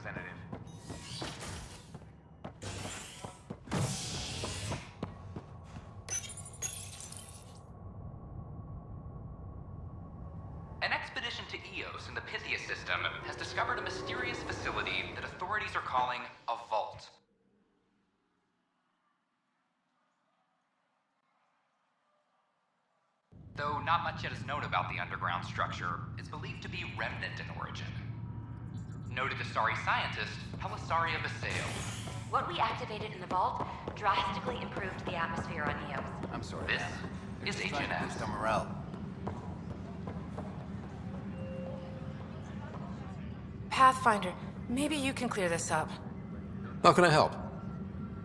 representative. An expedition to Eos in the Pythia system has discovered a mysterious facility that authorities are calling a vault. Though not much yet is known about the underground structure, it's believed to be remnant in origin. Noted Asari scientist Asari of Betrayal. What we activated in the vault drastically improved the atmosphere on Eos. I'm sorry, This man. is They're just trying to HNS. boost our morale. Pathfinder, maybe you can clear this up. How can I help?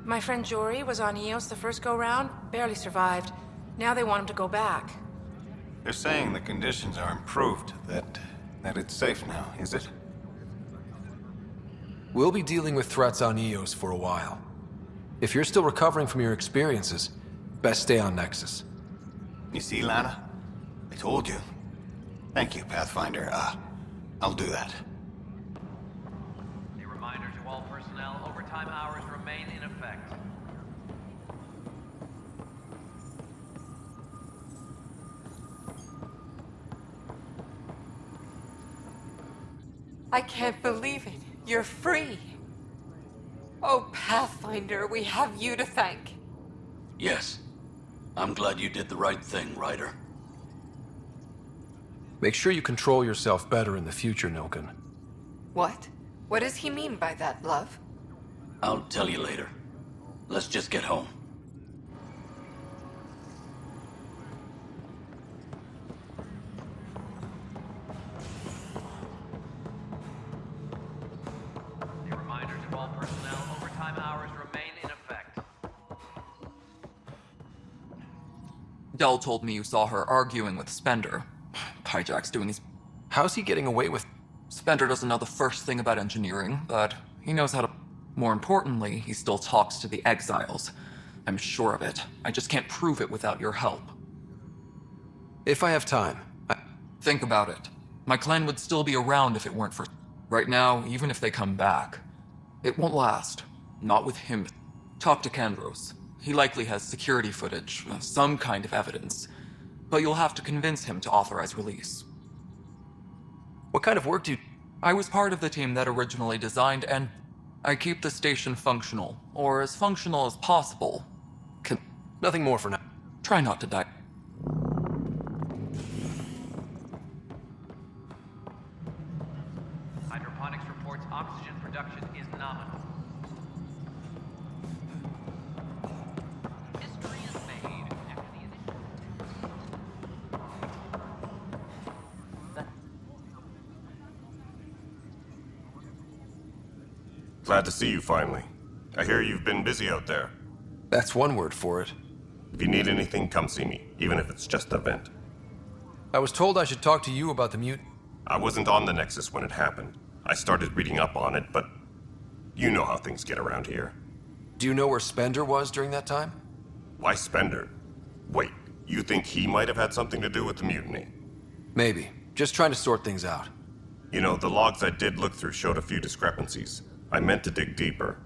My friend Jory was on Eos the first go-round, barely survived. Now they want him to go back. They're saying the conditions are improved, that it's safe now, is it? We'll be dealing with threats on Eos for a while. If you're still recovering from your experiences, best stay on Nexus. You see, Lana? I told you. Thank you, Pathfinder. I'll do that. A reminder to all personnel, overtime hours remain in effect. I can't believe it. You're free. Oh, Pathfinder, we have you to thank. Yes. I'm glad you did the right thing, Ryder. Make sure you control yourself better in the future, Nilken. What? What does he mean by that, love? I'll tell you later. Let's just get home. A reminder to all personnel, overtime hours remain in effect. Jaal told me you saw her arguing with Spender. Hijack's doing his... How's he getting away with... Spender doesn't know the first thing about engineering, but he knows how to... More importantly, he still talks to the exiles. I'm sure of it. I just can't prove it without your help. If I have time, Think about it. My clan would still be around if it weren't for... Right now, even if they come back, it won't last. Not with him. Talk to Kandros. He likely has security footage, some kind of evidence. But you'll have to convince him to authorize release. What kind of work do you... I was part of the team that originally designed, and I keep the station functional, or as functional as possible. Nothing more for now. Try not to die. Hydroponics reports oxygen production is nominal. History is made after the initial... Glad to see you finally. I hear you've been busy out there. That's one word for it. If you need anything, come see me, even if it's just a vent. I was told I should talk to you about the mute... I wasn't on the Nexus when it happened. I started reading up on it, but you know how things get around here. Do you know where Spender was during that time? Why Spender? Wait, you think he might have had something to do with the mutiny? Maybe. Just trying to sort things out. You know, the logs I did look through showed a few discrepancies. I meant to dig deeper.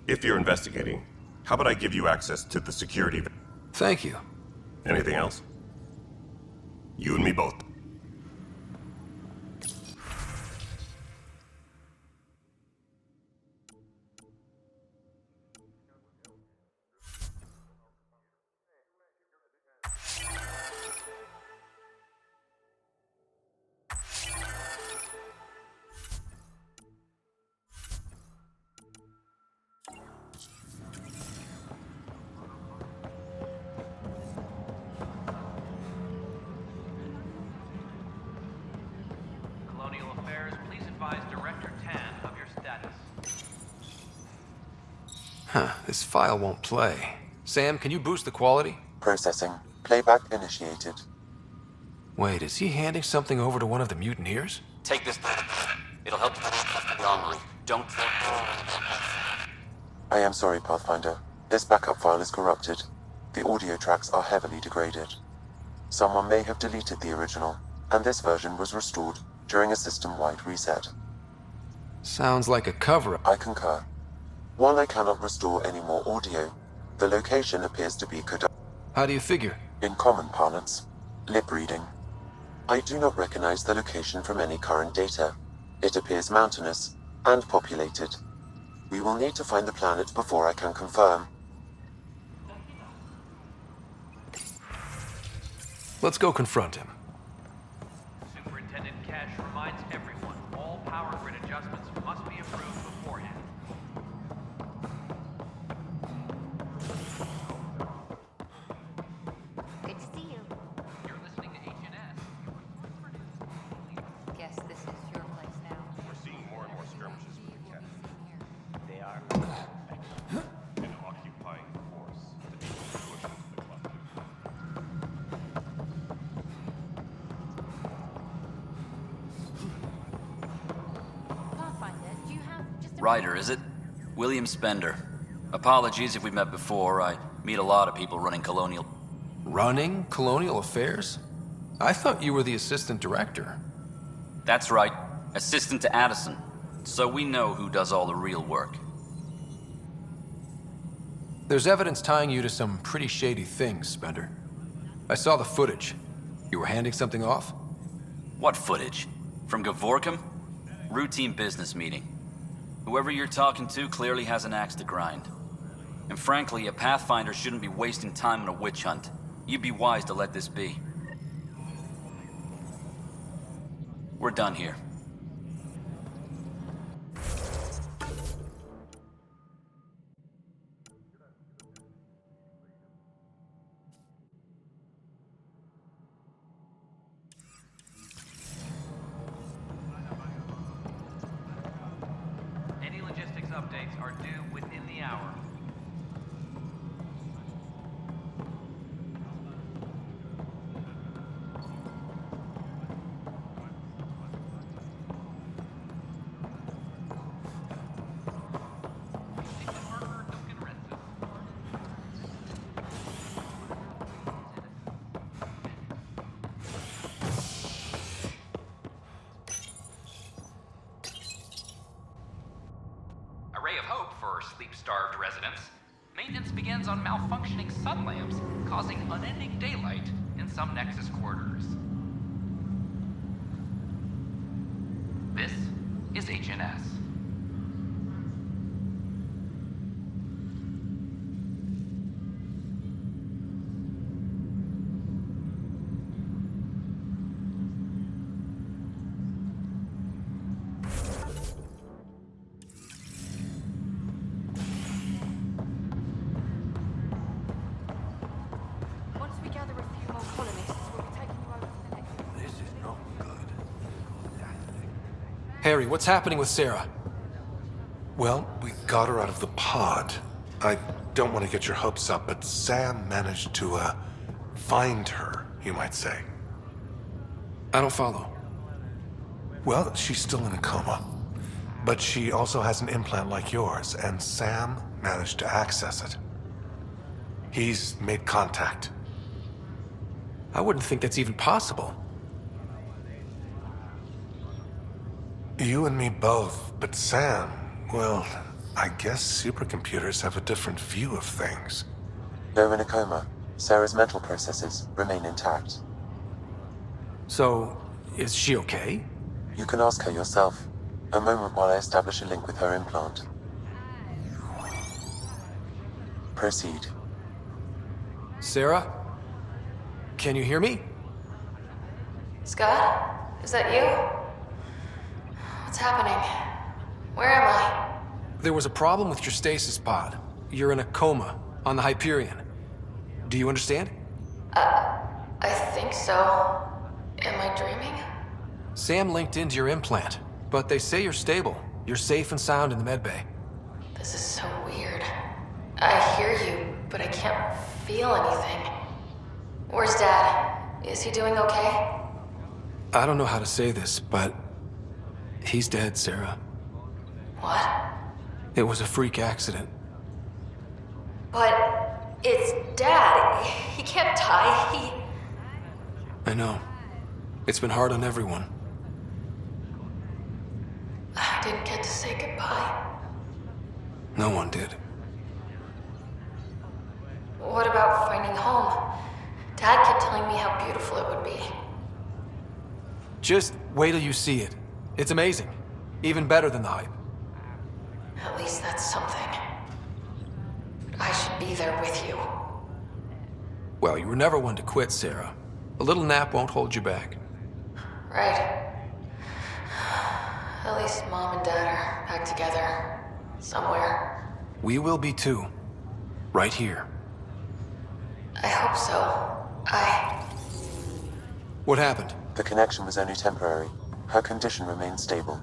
If you're investigating, how about I give you access to the security... Thank you. Anything else? You and me both. Colonial Affairs, please advise Director Tan of your status. Huh, this file won't play. Sam, can you boost the quality? Processing. Playback initiated. Wait, is he handing something over to one of the mutineers? Take this. It'll help you online. Don't... I am sorry, Pathfinder. This backup file is corrupted. The audio tracks are heavily degraded. Someone may have deleted the original, and this version was restored during a system-wide reset. Sounds like a cover-up. I concur. While I cannot restore any more audio, the location appears to be How do you figure? in common parlance, lip reading. I do not recognize the location from any current data. It appears mountainous and populated. We will need to find the planet before I can confirm. Let's go confront him. Superintendent Cash reminds everyone all power grid adjustments must be approved beforehand. Good to see you. You're listening to HNS. Guess this is your place now. We're seeing more and more skirmishes with the cat. They are An occupying force that needs to be pushed into the cluster. Pathfinder, do you have just a Ryder, is it? William Spender. Apologies if we met before. I meet a lot of people running Colonial. Running colonial affairs? I thought you were the assistant director. That's right. Assistant to Addison. So we know who does all the real work. There's evidence tying you to some pretty shady things, Spender. I saw the footage. You were handing something off? What footage? From Gavorkum? Routine business meeting. Whoever you're talking to clearly has an axe to grind. And frankly, a Pathfinder shouldn't be wasting time on a witch hunt. You'd be wise to let this be. We're done here. any logistics updates are due within the hour. Ray of hope for sleep-starved residents. Maintenance begins on malfunctioning sun lamps, causing unending daylight in some Nexus quarters. This is HNS. Once we gather a few more colonists, we'll be taking you over to the next... This is not good. Harry, what's happening with Sarah? Well, we got her out of the pod. I don't want to get your hopes up, but Sam managed to, find her, you might say. I don't follow. Well, she's still in a coma. But she also has an implant like yours, and Sam managed to access it. He's made contact. I wouldn't think that's even possible. You and me both, but Sam, well, I guess supercomputers have a different view of things. Though in a coma, Sarah's mental processes remain intact. So, is she okay? You can ask her yourself. A moment while I establish a link with her implant. Proceed. Sarah? Can you hear me? Scott? Is that you? What's happening? Where am I? There was a problem with your stasis pod. You're in a coma on the Hyperion. Do you understand? I think so. Am I dreaming? Sam linked into your implant, but they say you're stable. You're safe and sound in the medbay. This is so weird. I hear you, but I can't feel anything. Where's Dad? Is he doing okay? I don't know how to say this, but he's dead, Sarah. What? It was a freak accident. But it's Dad. He can't die. I know. It's been hard on everyone. I didn't get to say goodbye. No one did. What about finding home? Dad kept telling me how beautiful it would be. Just wait till you see it. It's amazing. Even better than the hype. At least that's something. I should be there with you. Well, you were never one to quit, Sarah. A little nap won't hold you back. Right. At least Mom and Dad are back together. Somewhere. We will be too. Right here. I hope so. What happened? The connection was only temporary. Her condition remains stable.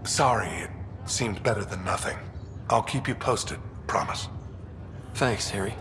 Sorry, it seemed better than nothing. I'll keep you posted, promise. Thanks, Harry.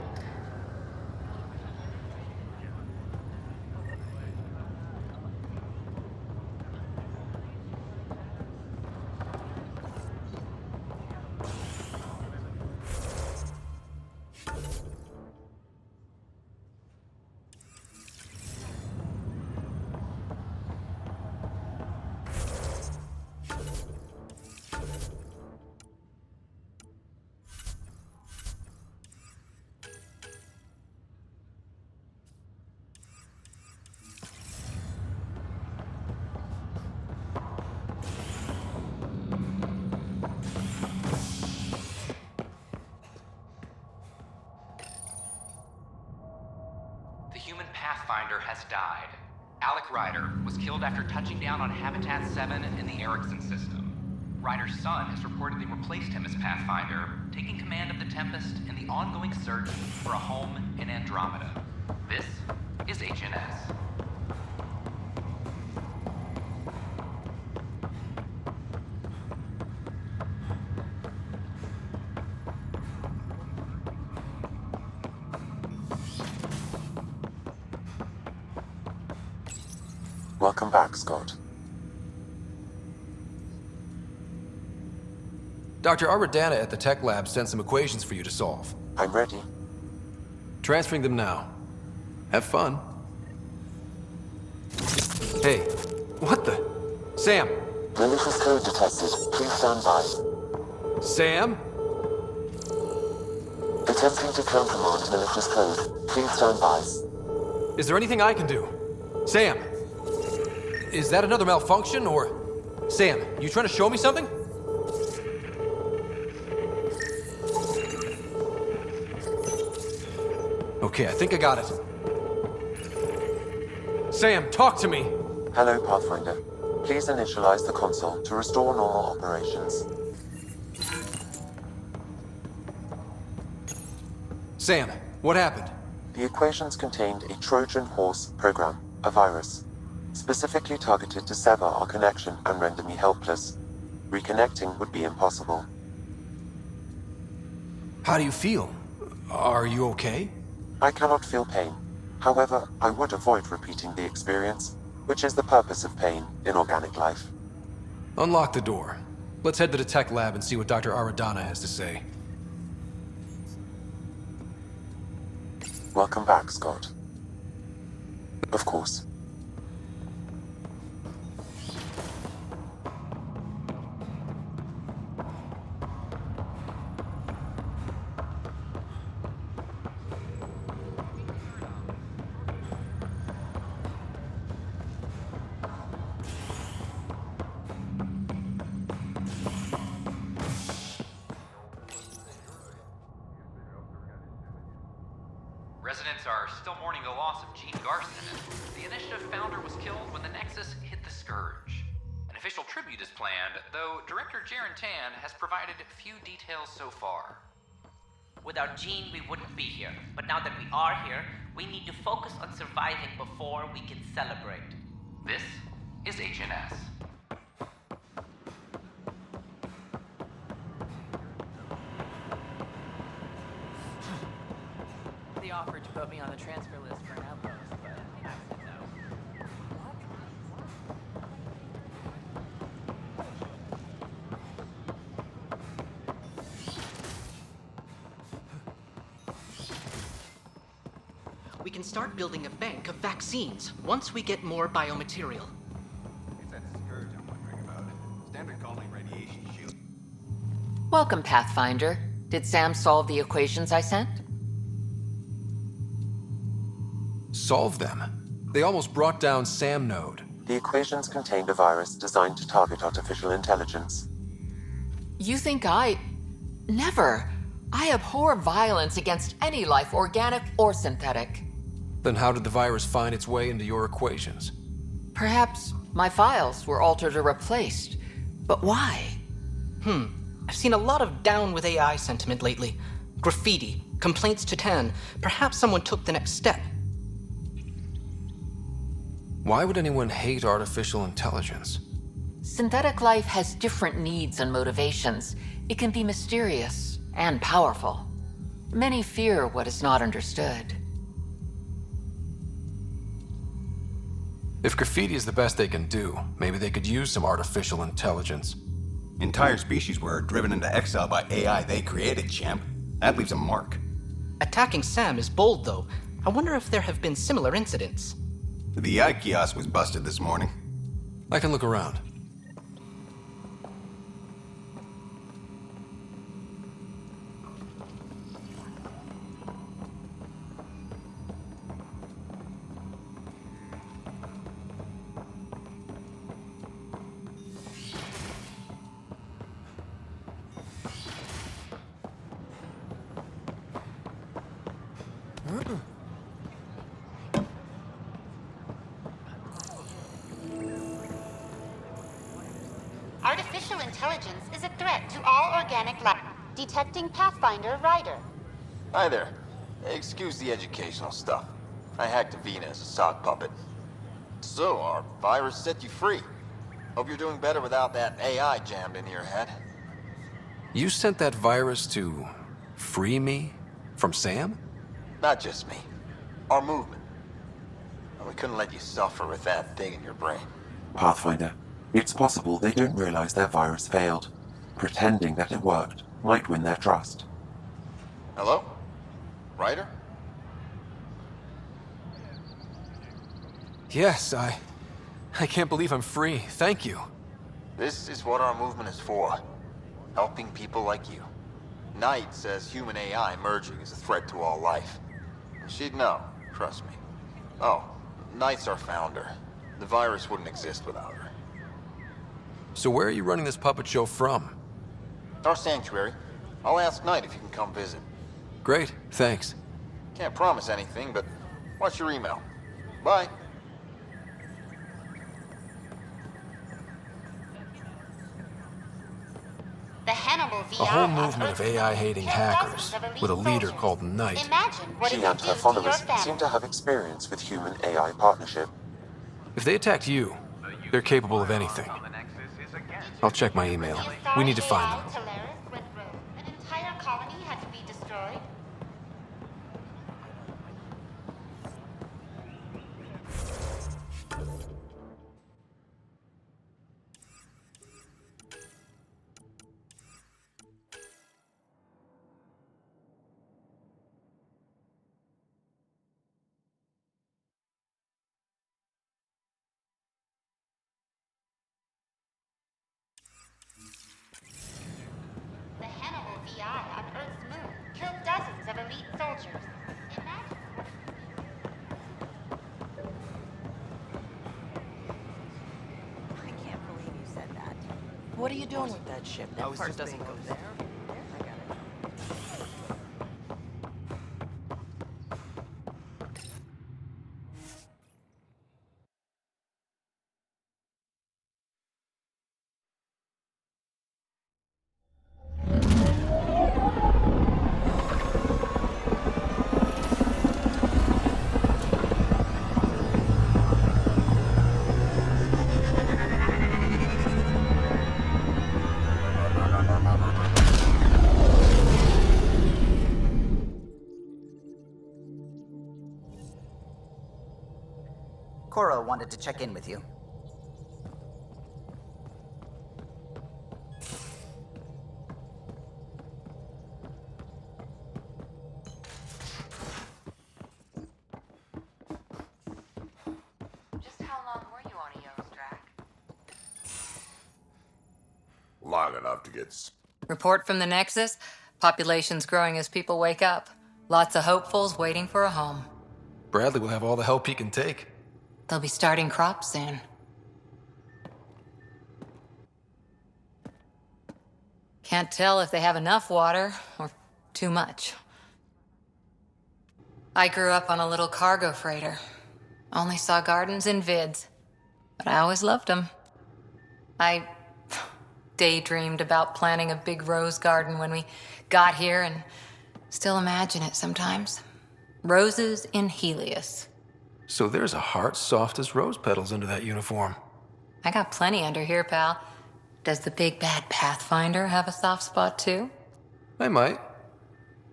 Pathfinder has died. Ryder was killed after touching down on Habitat 7 in the Erickson system. Ryder's son has reportedly replaced him as Pathfinder, taking command of the Tempest in the ongoing search for a home in Andromeda. This is HNS. Welcome back, Scott. Dr. Aradana at the tech lab sent some equations for you to solve. I'm ready. Transferring them now. Have fun. Hey, what the? Sam! Malicious code detected. Please stand by. Sam? Attempting to countermand malicious code. Please stand by. Is there anything I can do? Sam! Is that another malfunction, or... Sam, you trying to show me something? Okay, I think I got it. Sam, talk to me! Hello, Pathfinder. Please initialize the console to restore normal operations. Sam, what happened? The equations contained a Trojan horse program, a virus, specifically targeted to sever our connection and render me helpless. Reconnecting would be impossible. How do you feel? Are you okay? I cannot feel pain. However, I would avoid repeating the experience, which is the purpose of pain in organic life. Unlock the door. Let's head to the tech lab and see what Dr. Aradana has to say. Welcome back, Scott. Of course. Residents are still mourning the loss of Gene Garson. The initiative founder was killed when the Nexus hit the Scourge. An official tribute is planned, though Director Jaren Tan has provided few details so far. Without Gene, we wouldn't be here. But now that we are here, we need to focus on surviving before we can celebrate. This is HNS. They offered to put me on the transfer list for an Outpost, but I said no. We can start building a bank of vaccines once we get more biomaterial. Welcome, Pathfinder. Did Sam solve the equations I sent? Solve them? They almost brought down Sam Node. The equations contained a virus designed to target artificial intelligence. You think I... Never. I abhor violence against any life, organic or synthetic. Then how did the virus find its way into your equations? Perhaps my files were altered or replaced. But why? I've seen a lot of down with AI sentiment lately. Graffiti, complaints to 10. Perhaps someone took the next step. Why would anyone hate artificial intelligence? Synthetic life has different needs and motivations. It can be mysterious and powerful. Many fear what is not understood. If graffiti is the best they can do, maybe they could use some artificial intelligence. Entire species were driven into exile by AI they created, champ. That leaves a mark. Attacking Sam is bold, though. I wonder if there have been similar incidents. The AI kiosk was busted this morning. I can look around. Artificial intelligence is a threat to all organic life. Detecting Pathfinder Ryder. Hi there. Excuse the educational stuff. I hacked Avina as a sock puppet. So, our virus set you free. Hope you're doing better without that AI jammed into your head. You sent that virus to free me from Sam? Not just me. Our movement. We couldn't let you suffer with that thing in your brain. Pathfinder, it's possible they don't realize their virus failed. Pretending that it worked might win their trust. Hello? Ryder? Yes, I can't believe I'm free. Thank you. This is what our movement is for. Helping people like you. Knight says human AI merging is a threat to all life. She'd know, trust me. Oh, Knight's our founder. The virus wouldn't exist without her. So where are you running this puppet show from? Our sanctuary. I'll ask Knight if you can come visit. Great, thanks. Can't promise anything, but watch your email. Bye. The Hannibal VR A whole movement of AI-hating hackers, with a leader soldiers. called Knight. Imagine what She it would and her do to followers your seem family. to have experience with human-AI partnership. If they attacked you, they're capable of anything. I'll check my email. We need to find them. Talaris went rogue. An entire colony had to be destroyed. The Hannibal VI on Earth's moon killed dozens of elite soldiers. Imagine. I can't believe you said that. What are you doing with that ship? That part doesn't go there. I got it. Cora wanted to check in with you. Just how long were you on EOS, Drack? Long enough to get Report from the Nexus. Population's growing as people wake up. Lots of hopefuls waiting for a home. Bradley will have all the help he can take. They'll be starting crops soon. Can't tell if they have enough water or too much. I grew up on a little cargo freighter. Only saw gardens in vids, but I always loved them. I daydreamed about planting a big rose garden when we got here and still imagine it sometimes. Roses in Helios. So there's a heart soft as rose petals under that uniform. I got plenty under here, pal. Does the big bad Pathfinder have a soft spot too? I might.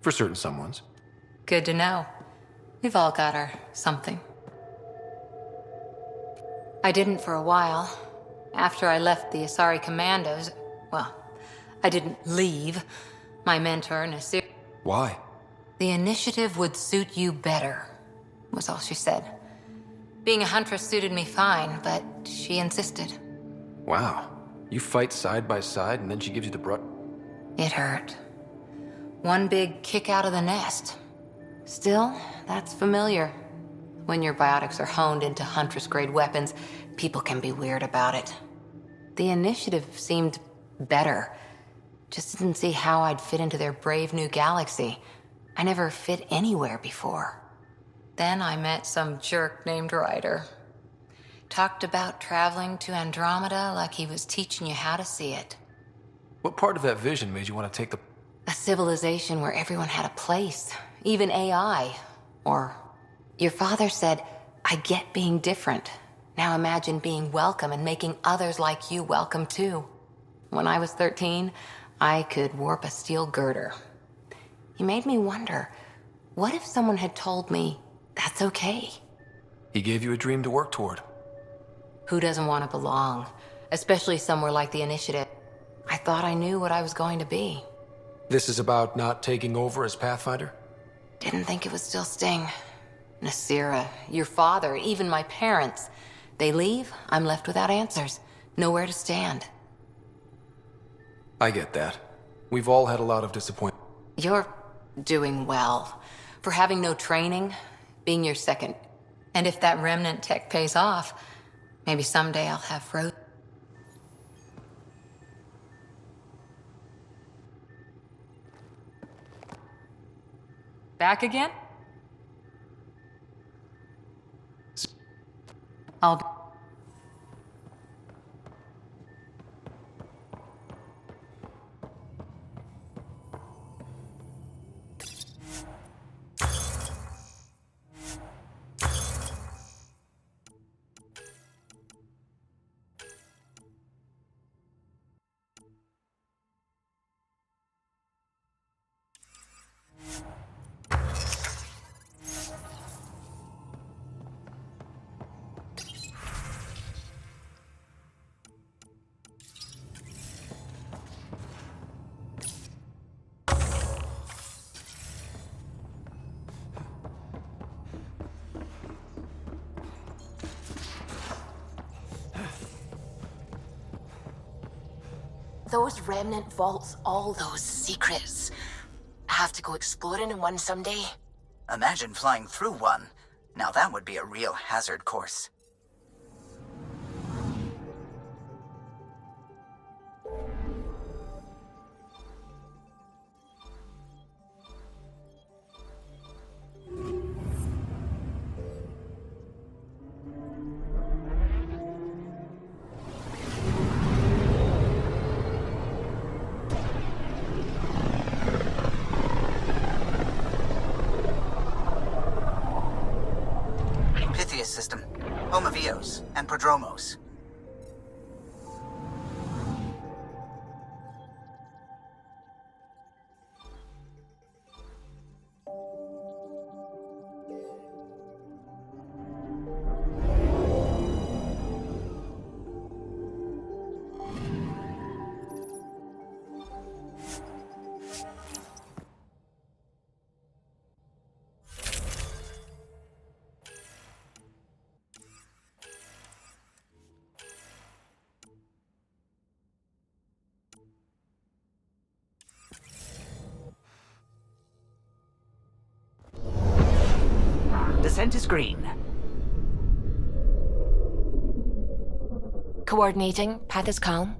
For certain someones. Good to know. We've all got our something. I didn't for a while. After I left the Asari Commandos, well, I didn't leave. My mentor, Nasir. Why? The initiative would suit you better, was all she said. Being a huntress suited me fine, but she insisted. Wow. You fight side by side and then she gives you the brunt? It hurt. One big kick out of the nest. Still, that's familiar. When your biotics are honed into Huntress-grade weapons, people can be weird about it. The initiative seemed better. Just didn't see how I'd fit into their brave new galaxy. I never fit anywhere before. Then I met some jerk named Ryder. Talked about traveling to Andromeda like he was teaching you how to see it. What part of that vision made you want to take the... A civilization where everyone had a place, even AI. Or, your father said, I get being different. Now imagine being welcome and making others like you welcome too. When I was 13, I could warp a steel girder. He made me wonder, what if someone had told me that's okay? He gave you a dream to work toward. Who doesn't want to belong? Especially somewhere like the Initiative. I thought I knew what I was going to be. This is about not taking over as Pathfinder? Didn't think it would still sting. Nasira, your father, even my parents. They leave, I'm left without answers. Nowhere to stand. I get that. We've all had a lot of disappointment. You're doing well. For having no training, being your second. And if that remnant tech pays off, maybe someday I'll have Rose. Back again? I'll... Those remnant vaults, all those secrets. Have to go exploring in one someday? Imagine flying through one. Now that would be a real hazard course. System, home of Eos and Prodromos. Consent is green. Coordinating. Path is calm.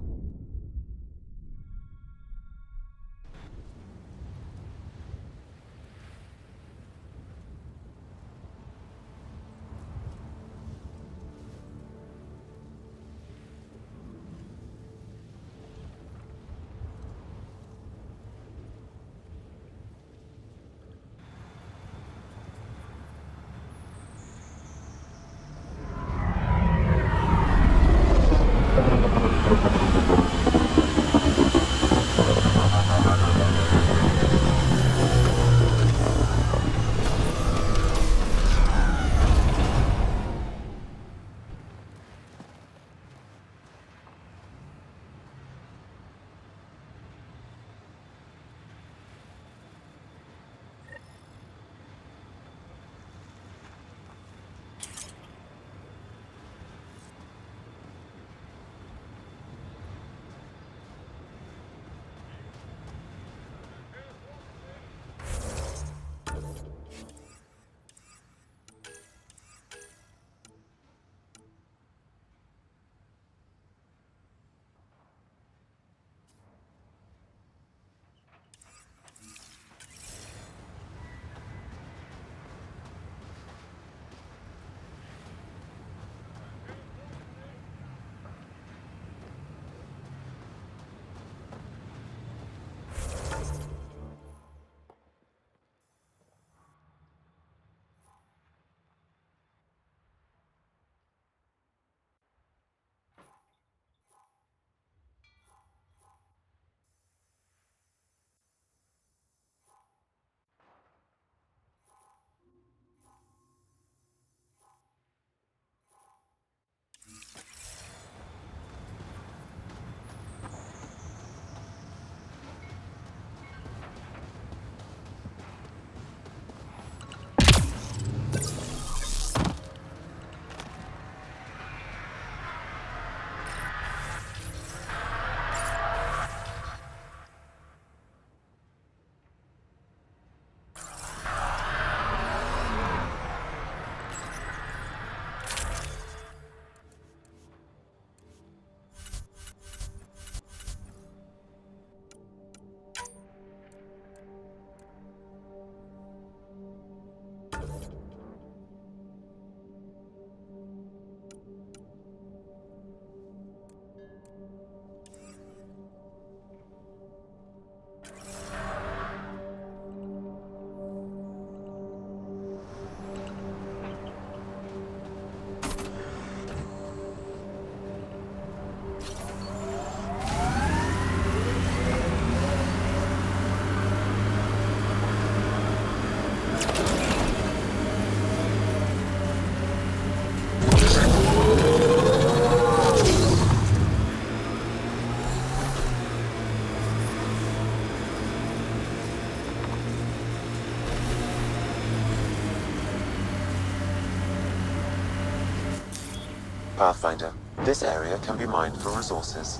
Pathfinder, this area can be mined for resources.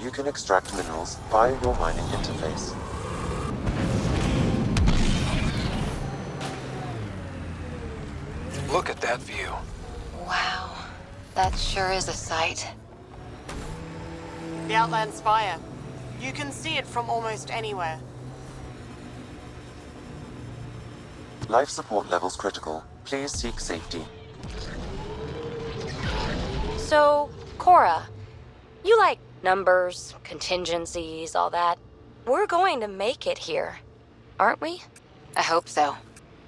You can extract minerals via your mining interface. Look at that view. Wow. That sure is a sight. The Outland Spire. You can see it from almost anywhere. Life support levels critical. Please seek safety. So, Cora, you like numbers, contingencies, all that. We're going to make it here, aren't we? I hope so.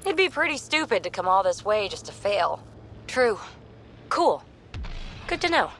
It'd be pretty stupid to come all this way just to fail. True. Cool. Good to know.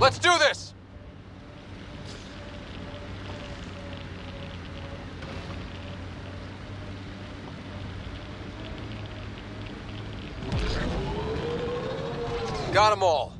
Let's do this! Got them all.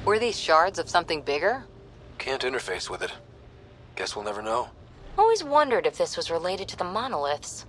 Were these shards of something bigger? Can't interface with it. Guess we'll never know. Always wondered if this was related to the monoliths.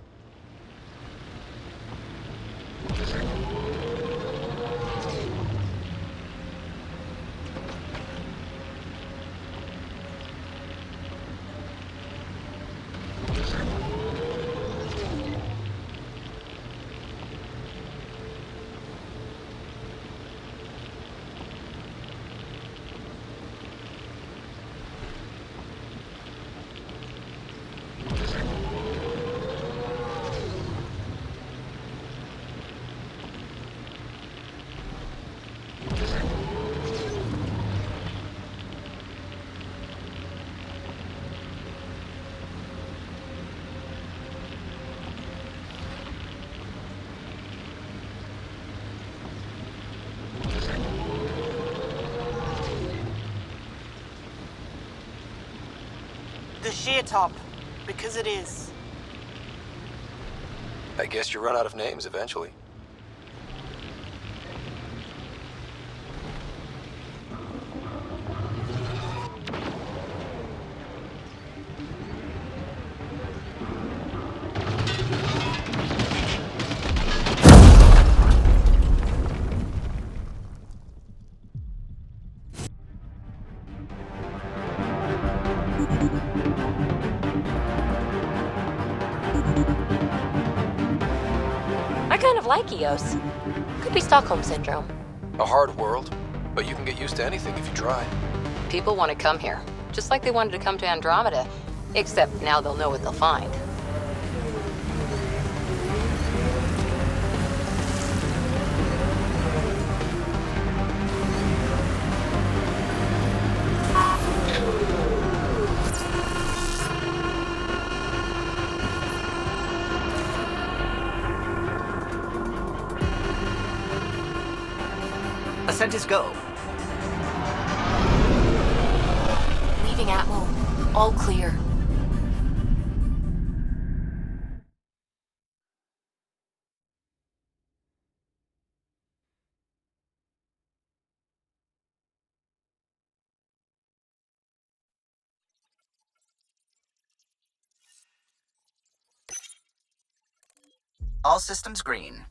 The sheer top, because it is. I guess you run out of names eventually. I kind of like Eos. Could be Stockholm Syndrome. A hard world, but you can get used to anything if you try. People want to come here, just like they wanted to come to Andromeda. Except now they'll know what they'll find. Ascent is go. Leaving Atmo. All clear. All systems green.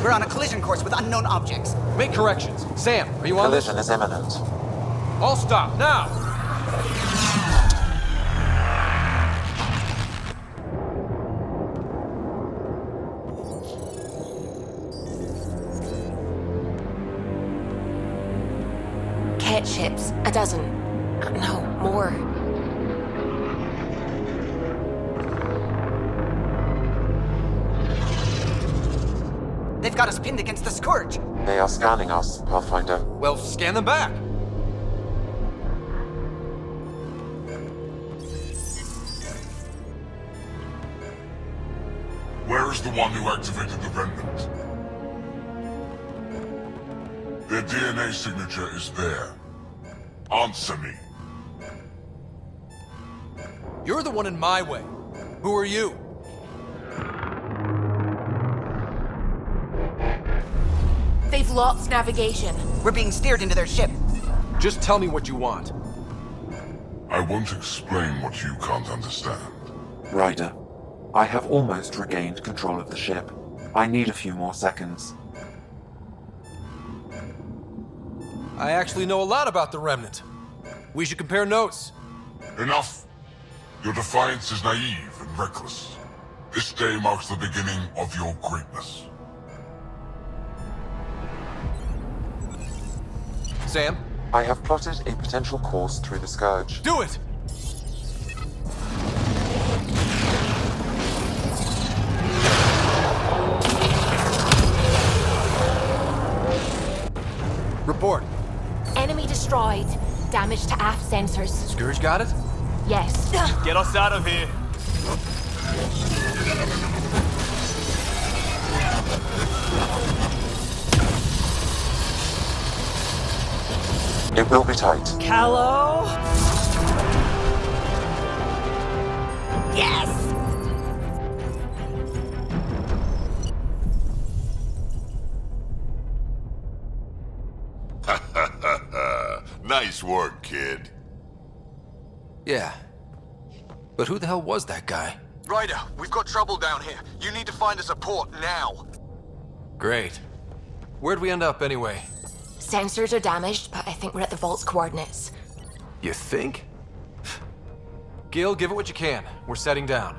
We're on a collision course with unknown objects. Make corrections. Sam, are you on this? Collision is imminent. All stop, now! Cat ships. A dozen. No, more. They've got us pinned against the Scourge. They are scanning us, Pathfinder. Well, scan them back. Where is the one who activated the remnant? Their DNA signature is there. Answer me. You're the one in my way. Who are you? They've lost navigation. We're being steered into their ship. Just tell me what you want. I won't explain what you can't understand. Ryder, I have almost regained control of the ship. I need a few more seconds. I actually know a lot about the Remnant. We should compare notes. Enough! Your defiance is naive and reckless. This day marks the beginning of your greatness. Sam? I have plotted a potential course through the Scourge. Do it! Report. Enemy destroyed. Damage to aft sensors. Scourge got it? Yes. Get us out of here. It will be tight. Callow? Yes! Nice work, kid. Yeah. But who the hell was that guy? Ryder, we've got trouble down here. You need to find us a port now. Great. Where'd we end up anyway? Sensors are damaged, but I think we're at the vault's coordinates. You think? Gil, give it what you can. We're setting down.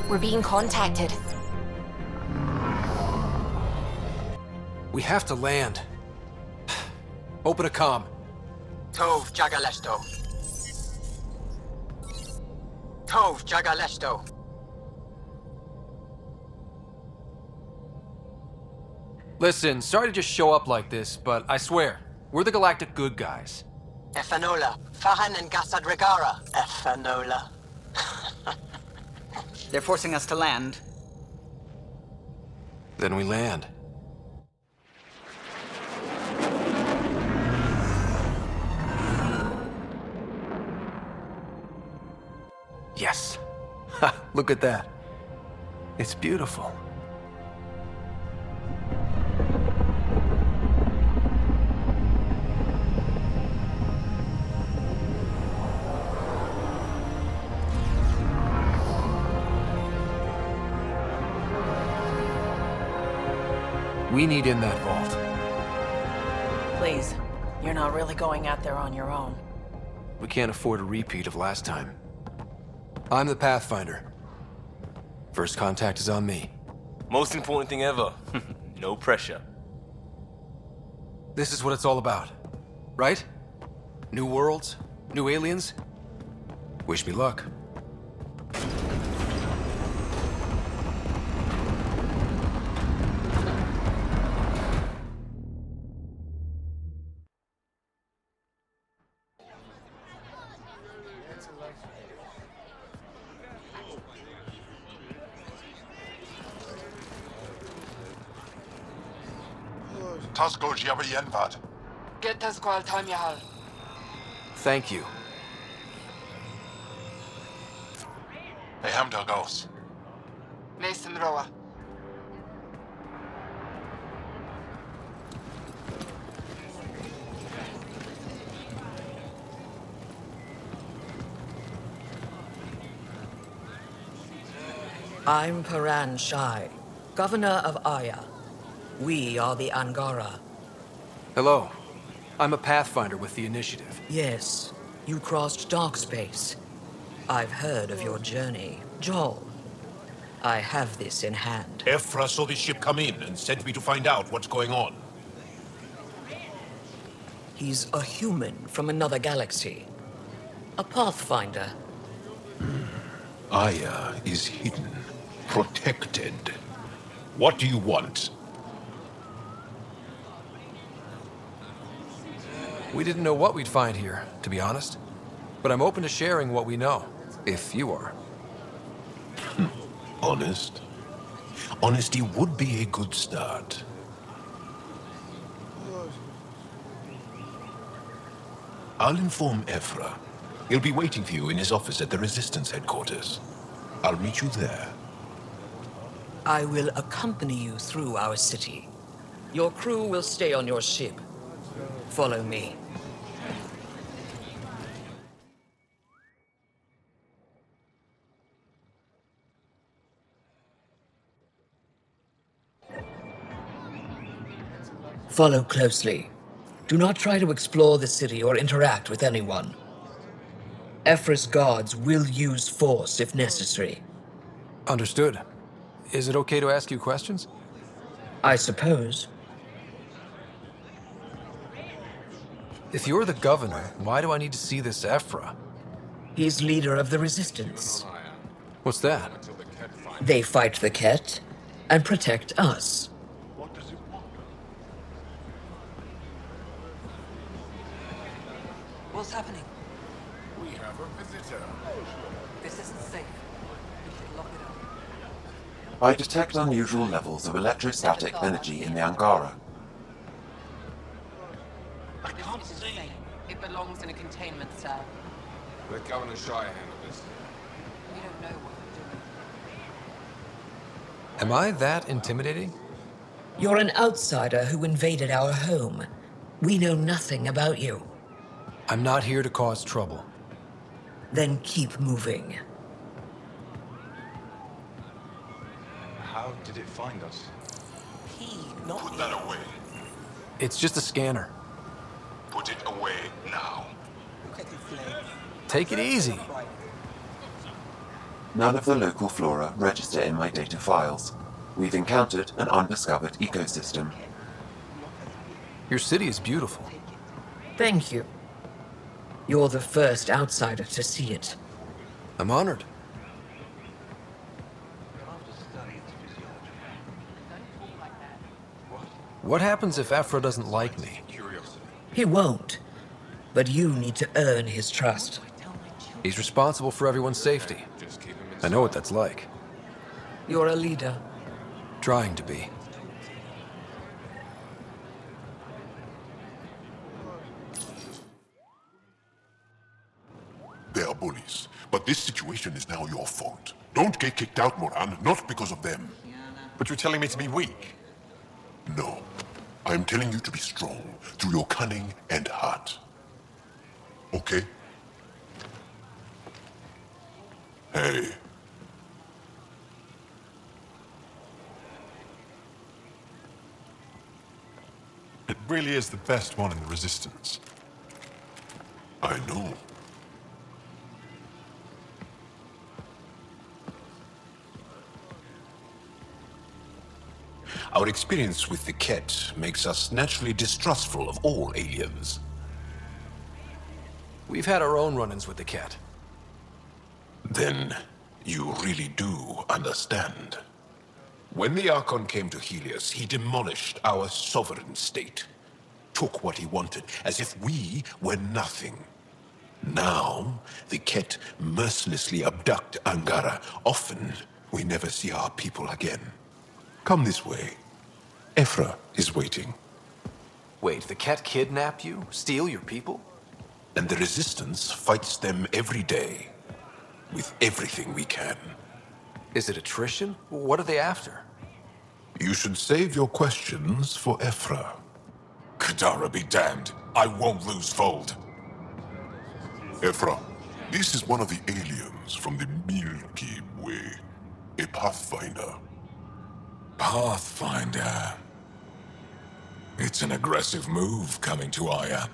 We're being contacted. We have to land. Open a comm. Tov Jagalesto. Tov Jagalesto. Listen, sorry to just show up like this, but I swear, we're the galactic good guys. Efanola. Fahan and Gasadregara. Efanola. They're forcing us to land. Then we land. Yes. Ha, look at that. It's beautiful. We need in that vault. Please, you're not really going out there on your own. We can't afford a repeat of last time. I'm the Pathfinder. First contact is on me. Most important thing ever. No pressure. This is what it's all about, right? New worlds, new aliens. Wish me luck. Tasco Jiabayenvad. Get us Squal Time Jaal. Thank you. They hamdar goes. Nathan Roa. I'm Paran Shai, Governor of Aya. We are the Angara. Hello. I'm a Pathfinder with the Initiative. Yes, you crossed dark space. I've heard of your journey, Jaal. I have this in hand. Ephra saw the ship come in and sent me to find out what's going on. He's a human from another galaxy. A Pathfinder. Aya is hidden, protected. What do you want? We didn't know what we'd find here, to be honest. But I'm open to sharing what we know, if you are. Honest? Honesty would be a good start. I'll inform Ephra. He'll be waiting for you in his office at the Resistance headquarters. I'll meet you there. I will accompany you through our city. Your crew will stay on your ship. Follow me. Follow closely. Do not try to explore the city or interact with anyone. Ephra's guards will use force if necessary. Understood. Is it okay to ask you questions? I suppose. If you're the governor, why do I need to see this Ephra? He's leader of the resistance. What's that? They fight the Ket and protect us. What's happening? We have a visitor. This isn't safe. We should lock it up. I detect unusual levels of electrostatic energy in the Angara. I can't see. It belongs in a containment cell. Let Governor Shire handle this. We don't know what we're doing. Am I that intimidating? You're an outsider who invaded our home. We know nothing about you. I'm not here to cause trouble. Then keep moving. How did it find us? Put that away. It's just a scanner. Put it away now. Take it easy. None of the local flora register in my data files. We've encountered an undiscovered ecosystem. Your city is beautiful. Thank you. You're the first outsider to see it. I'm honored. What happens if Ephra doesn't like me? He won't. But you need to earn his trust. He's responsible for everyone's safety. I know what that's like. You're a leader. Trying to be. They are bullies, but this situation is now your fault. Don't get kicked out, Moran, not because of them. But you're telling me to be weak? No. I'm telling you to be strong through your cunning and heart. Okay? Hey. It really is the best one in the Resistance. I know. Our experience with the Ket makes us naturally distrustful of all aliens. We've had our own run-ins with the Ket. Then you really do understand. When the Archon came to Helios, he demolished our sovereign state. Took what he wanted, as if we were nothing. Now, the Ket mercilessly abduct Angara. Often, we never see our people again. Come this way. Ephra is waiting. Wait, the Ket kidnap you? Steal your people? And the Resistance fights them every day. With everything we can. Is it attrition? What are they after? You should save your questions for Ephra. Kadara be damned. I won't lose fold. Ephra, this is one of the aliens from the Milky Way. A Pathfinder. Pathfinder. It's an aggressive move coming to Aya.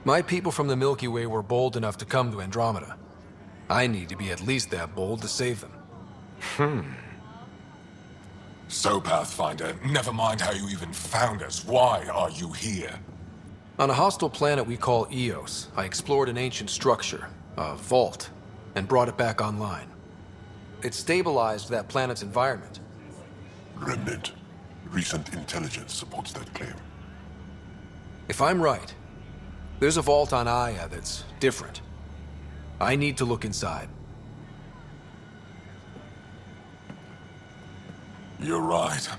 My people from the Milky Way were bold enough to come to Andromeda. I need to be at least that bold to save them. So, Pathfinder, never mind how you even found us. Why are you here? On a hostile planet we call Eos, I explored an ancient structure, a vault, and brought it back online. It stabilized that planet's environment. Remnant. Recent intelligence supports that claim. If I'm right, there's a vault on Aya that's different. I need to look inside. You're right.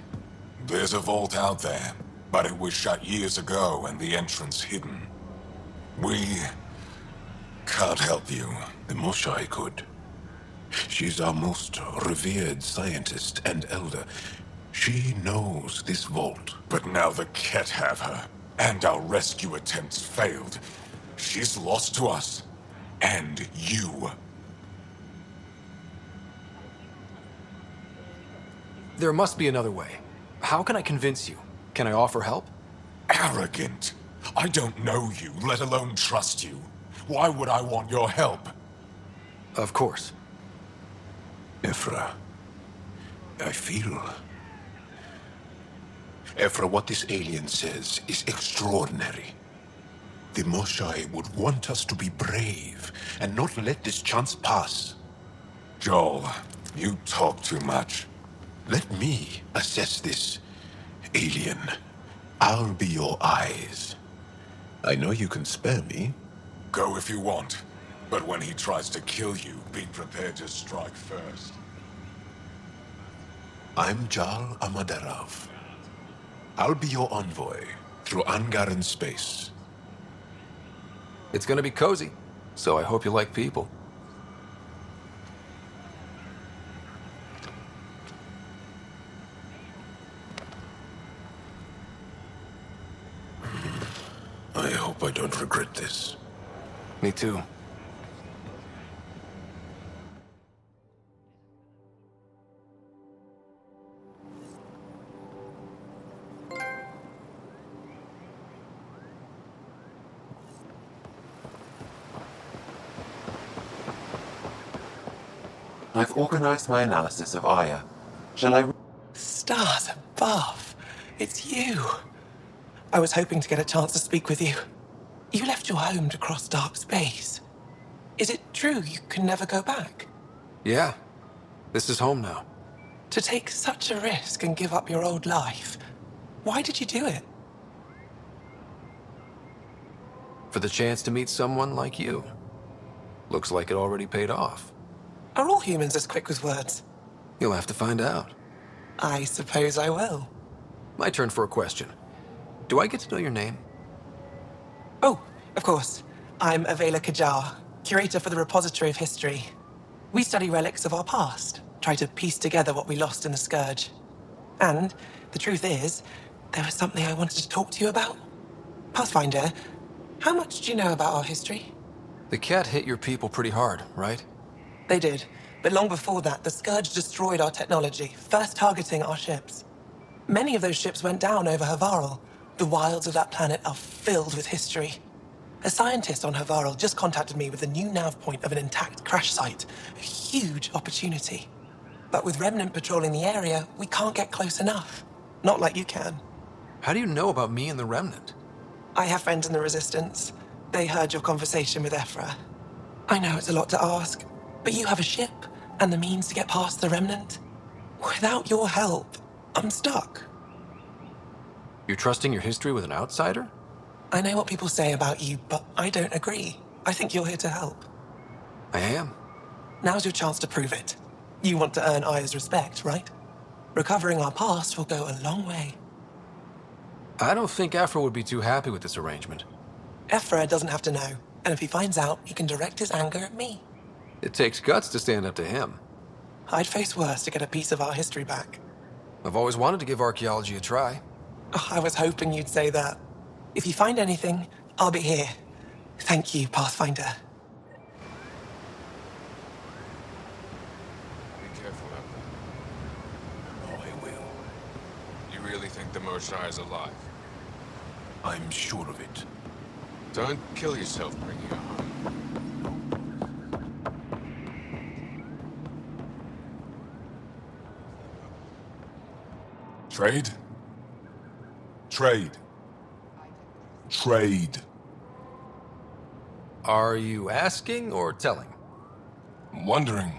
There's a vault out there, but it was shut years ago and the entrance hidden. We can't help you. The Moshai could. She's our most revered scientist and elder. She knows this vault. But now the Ket have her, and our rescue attempts failed. She's lost to us. And you. There must be another way. How can I convince you? Can I offer help? Arrogant. I don't know you, let alone trust you. Why would I want your help? Of course. Ephra, I feel... Ephra, what this alien says is extraordinary. The Moshai would want us to be brave and not let this chance pass. Jaal, you talk too much. Let me assess this, alien. I'll be your eyes. I know you can spare me. Go if you want. But when he tries to kill you, be prepared to strike first. I'm Jaal Darav. I'll be your envoy through Angaran space. It's gonna be cozy, so I hope you like people. I hope I don't regret this. Me too. I've organized my analysis of Aya. Shall I... Stars above! It's you! I was hoping to get a chance to speak with you. You left your home to cross dark space. Is it true you can never go back? Yeah. This is home now. To take such a risk and give up your old life, why did you do it? For the chance to meet someone like you. Looks like it already paid off. Are all humans as quick with words? You'll have to find out. I suppose I will. My turn for a question. Do I get to know your name? Oh, of course. I'm Avela Kajar, curator for the Repository of History. We study relics of our past, try to piece together what we lost in the Scourge. And the truth is, there was something I wanted to talk to you about. Pathfinder, how much do you know about our history? The Ket hit your people pretty hard, right? They did, but long before that, the Scourge destroyed our technology, first targeting our ships. Many of those ships went down over Havarl. The wilds of that planet are filled with history. A scientist on Havarl just contacted me with the new nav point of an intact crash site. A huge opportunity. But with Remnant patrolling the area, we can't get close enough. Not like you can. How do you know about me and the Remnant? I have friends in the Resistance. They heard your conversation with Ephra. I know it's a lot to ask, but you have a ship and the means to get past the Remnant. Without your help, I'm stuck. You're trusting your history with an outsider? I know what people say about you, but I don't agree. I think you're here to help. I am. Now's your chance to prove it. You want to earn Aya's respect, right? Recovering our past will go a long way. I don't think Ephra would be too happy with this arrangement. Ephra doesn't have to know, and if he finds out, he can direct his anger at me. It takes guts to stand up to him. I'd face worse to get a piece of our history back. I've always wanted to give archaeology a try. Oh, I was hoping you'd say that. If you find anything, I'll be here. Thank you, Pathfinder. Be careful out there. Oh, I will. You really think the Moshai is alive? I'm sure of it. Don't kill yourself bringing her home. Trade? Trade. Trade. Are you asking or telling? Wondering,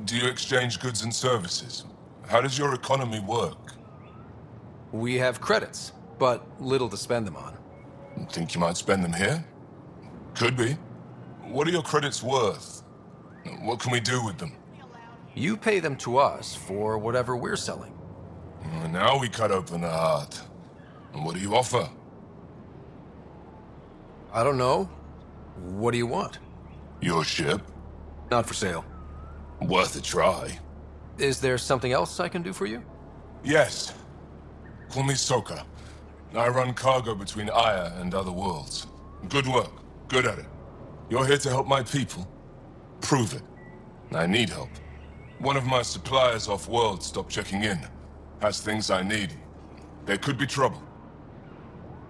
do you exchange goods and services? How does your economy work? We have credits, but little to spend them on. Think you might spend them here? Could be. What are your credits worth? What can we do with them? You pay them to us for whatever we're selling. Now we cut open the heart. And what do you offer? I don't know. What do you want? Your ship? Not for sale. Worth a try. Is there something else I can do for you? Yes. Call me Soka. I run cargo between Aya and other worlds. Good work. Good at it. You're here to help my people? Prove it. I need help. One of my suppliers off-world stopped checking in. Has things I need. There could be trouble.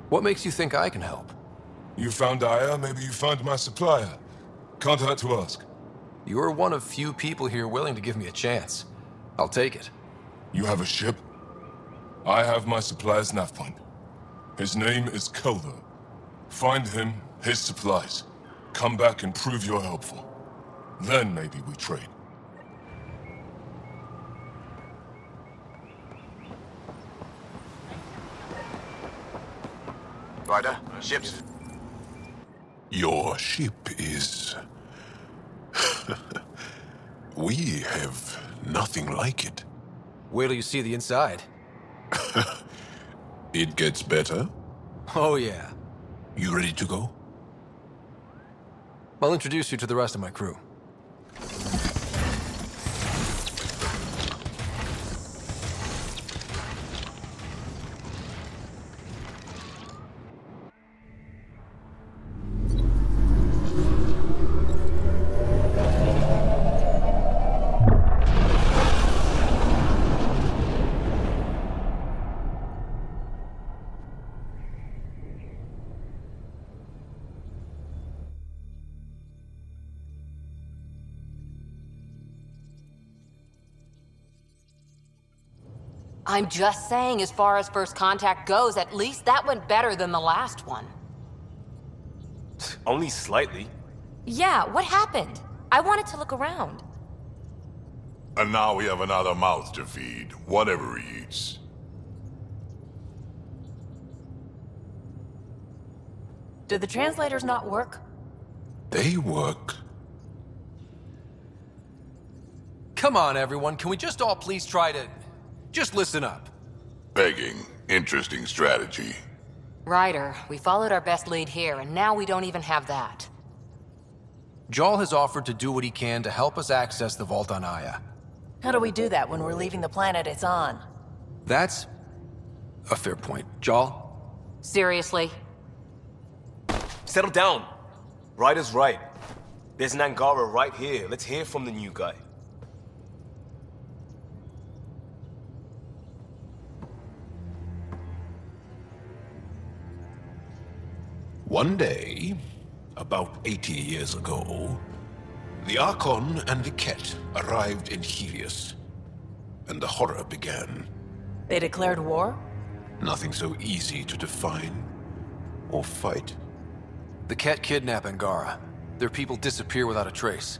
What makes you think I can help? You found Aya, maybe you found my supplier. Can't hurt to ask. You're one of few people here willing to give me a chance. I'll take it. You have a ship? I have my supplier's nav point. His name is Kelder. Find him, his supplies. Come back and prove you're helpful. Then maybe we trade. Ryder, ships. Your ship is... We have nothing like it. Wait till you see the inside. It gets better? Oh yeah. You ready to go? I'll introduce you to the rest of my crew. I'm just saying, as far as first contact goes, at least that went better than the last one. Only slightly. Yeah, what happened? I wanted to look around. And now we have another mouth to feed, whatever he eats. Did the translators not work? They work. Come on, everyone. Can we just all please try to... just listen up? Begging. Interesting strategy. Ryder, we followed our best lead here, and now we don't even have that. Jaal has offered to do what he can to help us access the vault on Aya. How do we do that when we're leaving the planet it's on? That's a fair point. Jaal? Seriously? Settle down. Ryder's right. There's an Angara right here. Let's hear from the new guy. One day, about 80 years ago, the Archon and the Ket arrived in Helios, and the horror began. They declared war? Nothing so easy to define or fight. The Ket kidnap Angara. Their people disappear without a trace.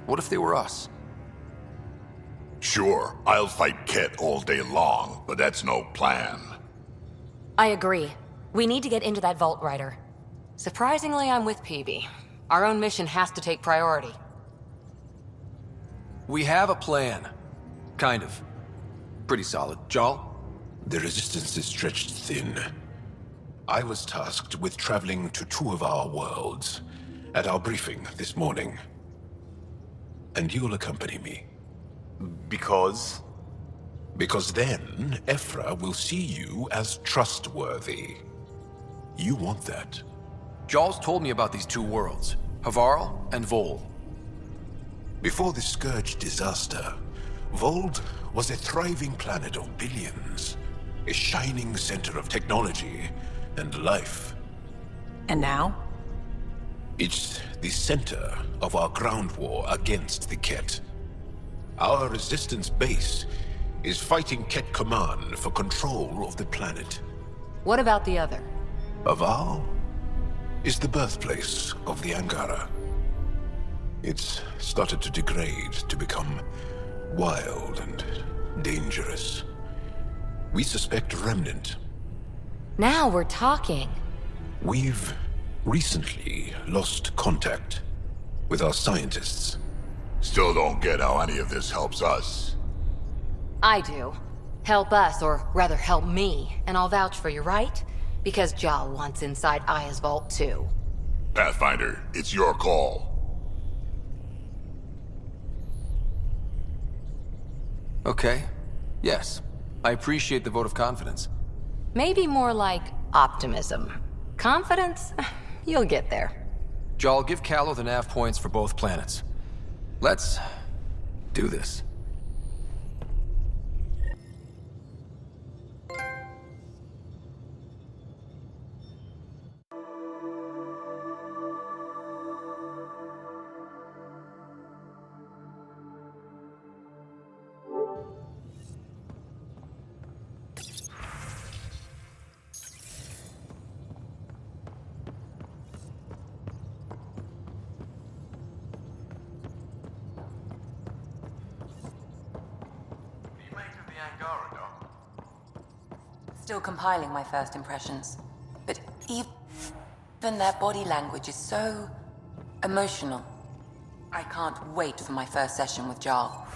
What if they were us? Sure, I'll fight Ket all day long, but that's no plan. I agree. We need to get into that vault, Ryder. Surprisingly, I'm with Peebee. Our own mission has to take priority. We have a plan. Kind of. Pretty solid. Jaal? The resistance is stretched thin. I was tasked with traveling to two of our worlds at our briefing this morning. And you'll accompany me. Because? Because then, Ephra will see you as trustworthy. You want that. Jaal's told me about these two worlds, Havarl and Vol. Before the Scourge disaster, Vold was a thriving planet of billions, a shining center of technology and life. And now? It's the center of our ground war against the Ket. Our resistance base is fighting Ket Command for control of the planet. What about the other? Havarl is the birthplace of the Angara. It's started to degrade, to become wild and dangerous. We suspect Remnant. Now we're talking. We've recently lost contact with our scientists. Still don't get how any of this helps us. I do. Help us, or rather help me, and I'll vouch for you, right? Because Jaal wants inside Aya's vault too. Pathfinder, it's your call. Okay. Yes. I appreciate the vote of confidence. Maybe more like optimism. Confidence? You'll get there. Jaal, give Callow the nav points for both planets. Let's do this. Still compiling my first impressions. But even their body language is so emotional. I can't wait for my first session with Jaal.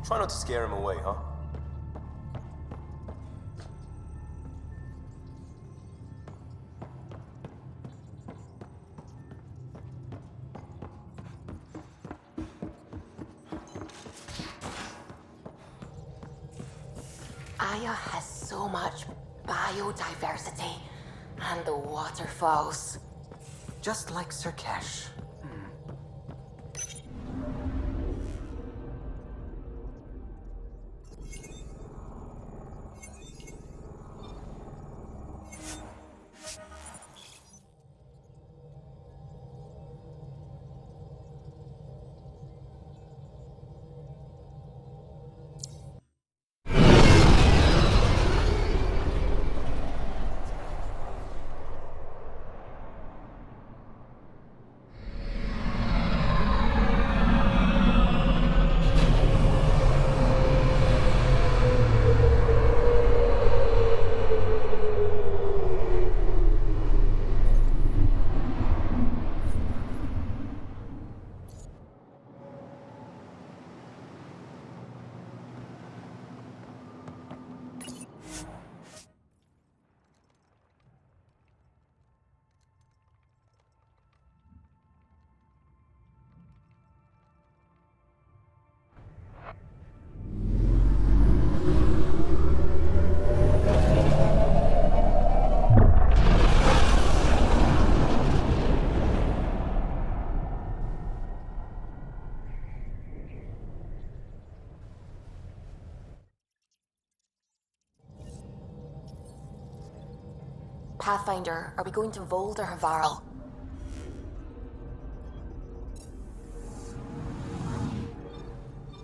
Try not to scare him away, huh? Aya has so much biodiversity and the waterfalls. Just like Sirkesh. Pathfinder, are we going to Vold or Havarl?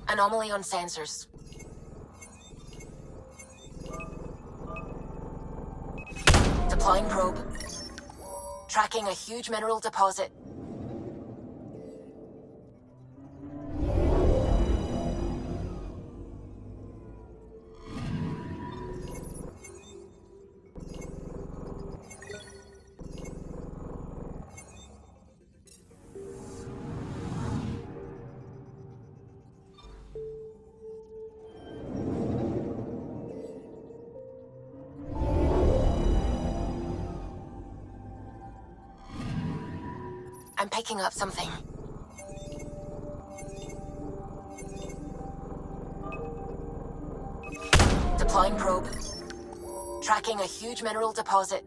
Anomaly on sensors. Deploying probe. Tracking a huge mineral deposit. I'm picking up something. Deploying probe. Tracking a huge mineral deposit.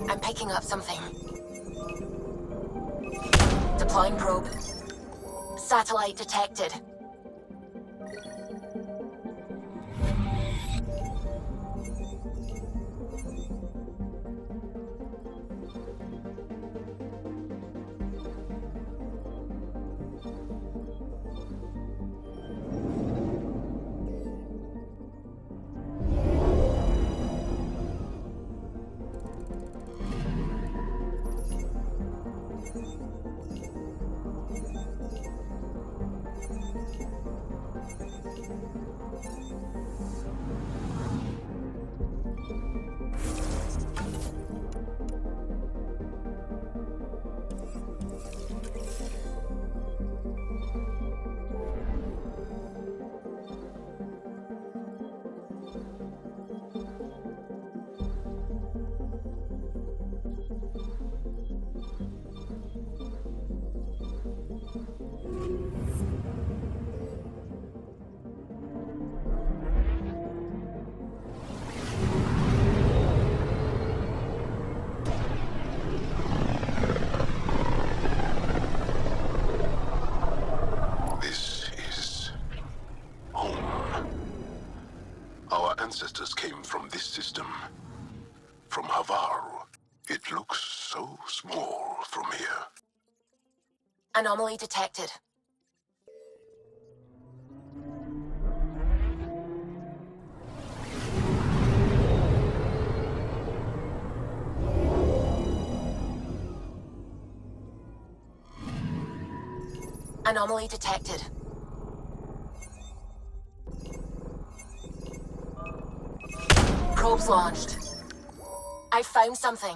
I'm picking up something. Deploying probe. Satellite detected. ancestors came from this system. From Havar. It looks so small from here. Anomaly detected. Anomaly detected. Probes launched. I found something.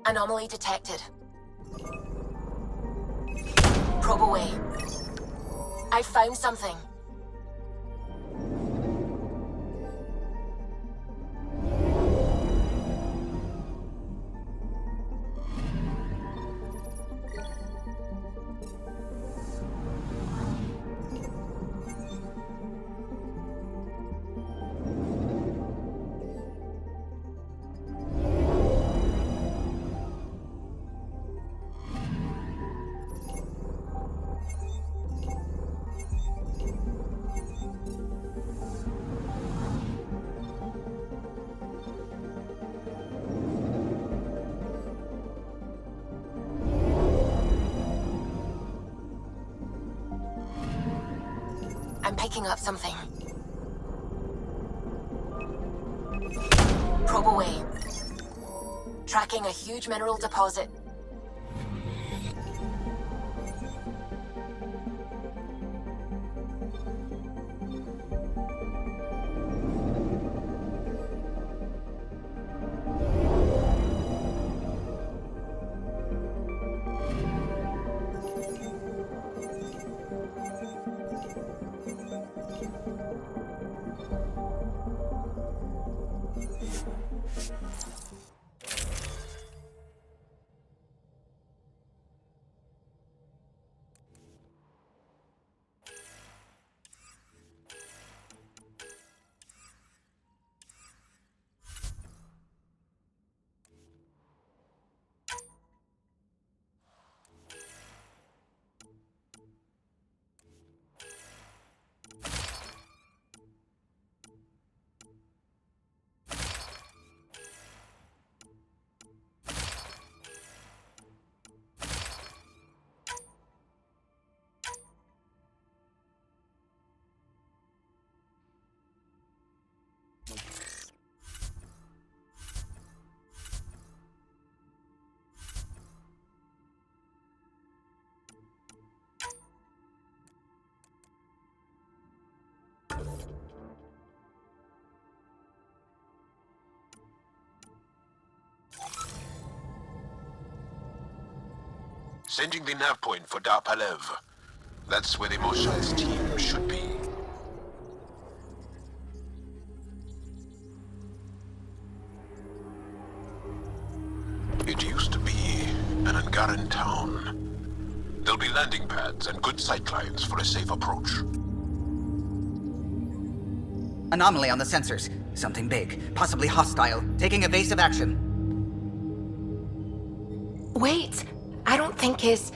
Anomaly detected. Probe away. I found something. I'm picking up something. Probe away. Tracking a huge mineral deposit. Sending the nav point for Darpalev. That's where the Mosha's team should be. It used to be an Angaran town. There'll be landing pads and good sight lines for a safe approach. Anomaly on the sensors. Something big, possibly hostile, taking evasive action. Wait! I don't think his...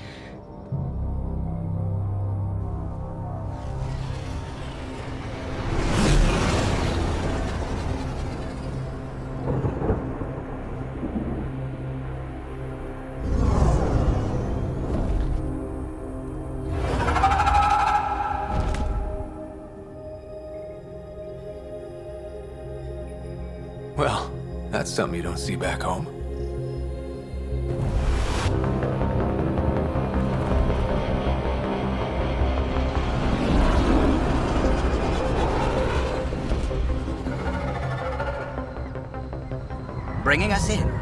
That's something you don't see back home. Bringing us in.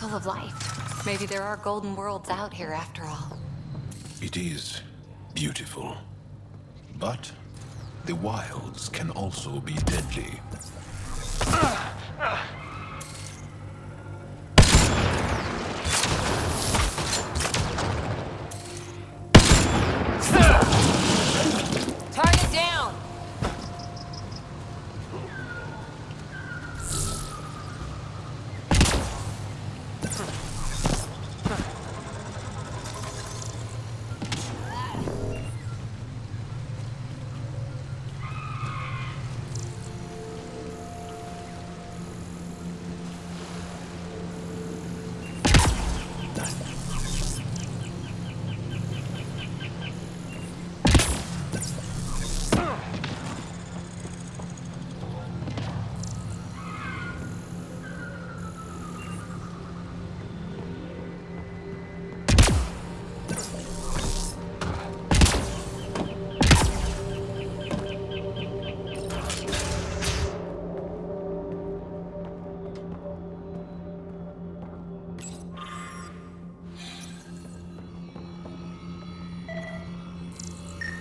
Full of life. Maybe there are golden worlds out here after all. It is beautiful. But the wilds can also be deadly. Target down!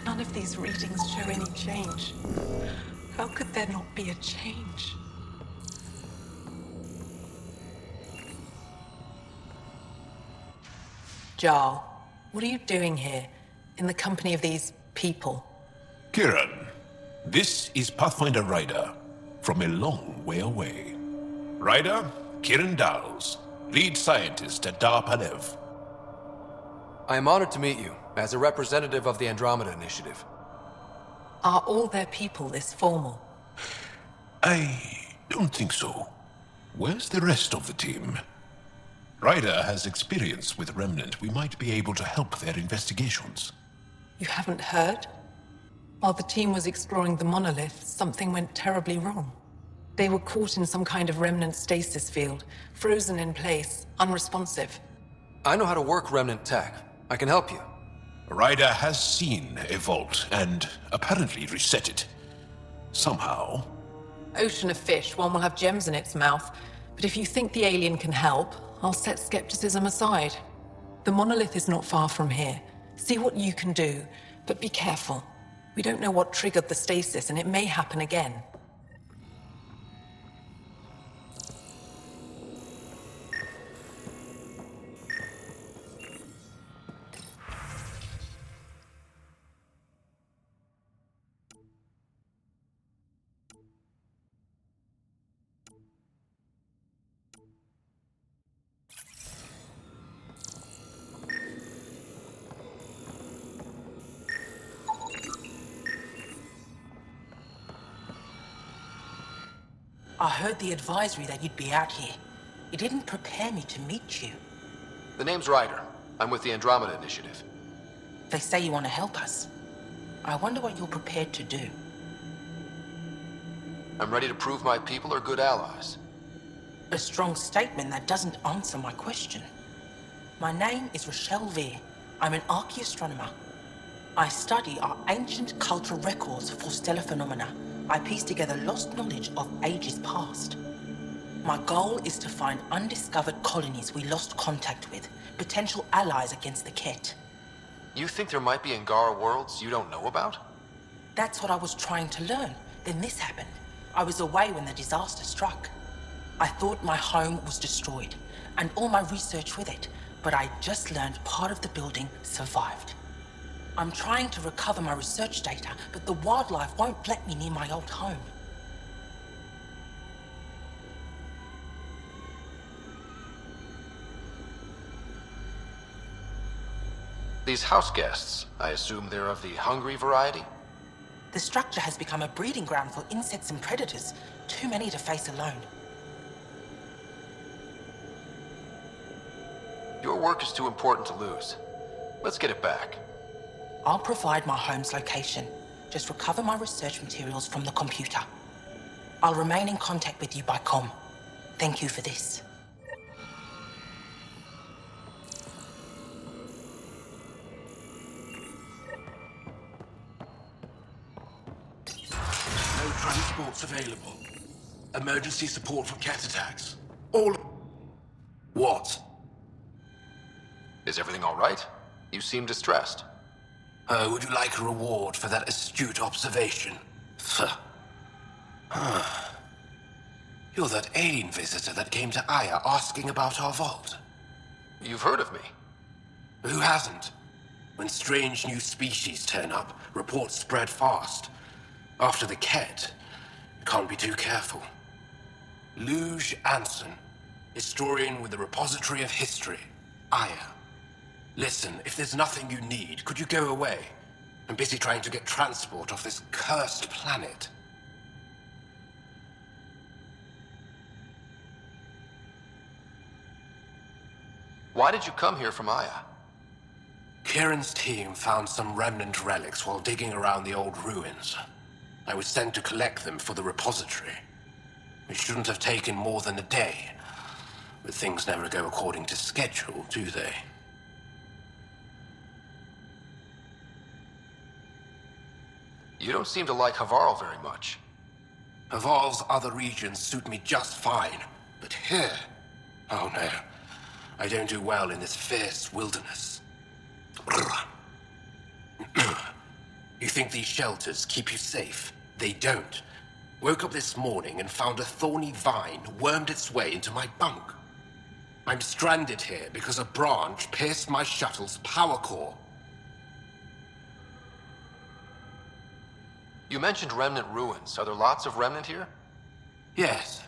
None of these readings show any change. How could there not be a change? Jaal, what are you doing here, in the company of these people? Kiran, this is Pathfinder Ryder, from a long way away. Ryder, Kiran Dawes, lead scientist at Dar Palev. I am honored to meet you, as a representative of the Andromeda Initiative. Are all their people this formal? I don't think so. Where's the rest of the team? Ryder has experience with Remnant. We might be able to help their investigations. You haven't heard? While the team was exploring the monolith, something went terribly wrong. They were caught in some kind of remnant stasis field, frozen in place, unresponsive. I know how to work Remnant tech. I can help you. Ryder has seen a vault and apparently reset it. Somehow. Ocean of fish, one will have gems in its mouth. But if you think the alien can help, I'll set skepticism aside. The monolith is not far from here. See what you can do, but be careful. We don't know what triggered the stasis, and it may happen again. I heard the advisory that you'd be out here. It didn't prepare me to meet you. The name's Ryder. I'm with the Andromeda Initiative. They say you want to help us. I wonder what you're prepared to do. I'm ready to prove my people are good allies. A strong statement that doesn't answer my question. My name is Rochelle Veer. I'm an archaeoastronomer. I study our ancient cultural records for stellar phenomena. I piece together lost knowledge of ages past. My goal is to find undiscovered colonies we lost contact with, potential allies against the Ket. You think there might be Angara worlds you don't know about? That's what I was trying to learn. Then this happened. I was away when the disaster struck. I thought my home was destroyed, and all my research with it, but I just learned part of the building survived. I'm trying to recover my research data, but the wildlife won't let me near my old home. These house guests, I assume they're of the hungry variety? The structure has become a breeding ground for insects and predators, too many to face alone. Your work is too important to lose. Let's get it back. I'll provide my home's location. Just recover my research materials from the computer. I'll remain in contact with you by comm. Thank you for this. No transports available. Emergency support for cat attacks. All... What? Is everything all right? You seem distressed. Would you like a reward for that astute observation? You're that alien visitor that came to Aya asking about our vault. You've heard of me. Who hasn't? When strange new species turn up, reports spread fast. After the Ket, you can't be too careful. Luge Anson, historian with the Repository of History, Aya. Listen, if there's nothing you need, could you go away? I'm busy trying to get transport off this cursed planet. Why did you come here from Aya? Kieran's team found some remnant relics while digging around the old ruins. I was sent to collect them for the repository. It shouldn't have taken more than a day. But things never go according to schedule, do they? You don't seem to like Havarl very much. Havarl's other regions suit me just fine. But here... oh no. I don't do well in this fierce wilderness. You think these shelters keep you safe? They don't. Woke up this morning and found a thorny vine wormed its way into my bunk. I'm stranded here because a branch pierced my shuttle's power core. You mentioned remnant ruins. Are there lots of remnant here? Yes.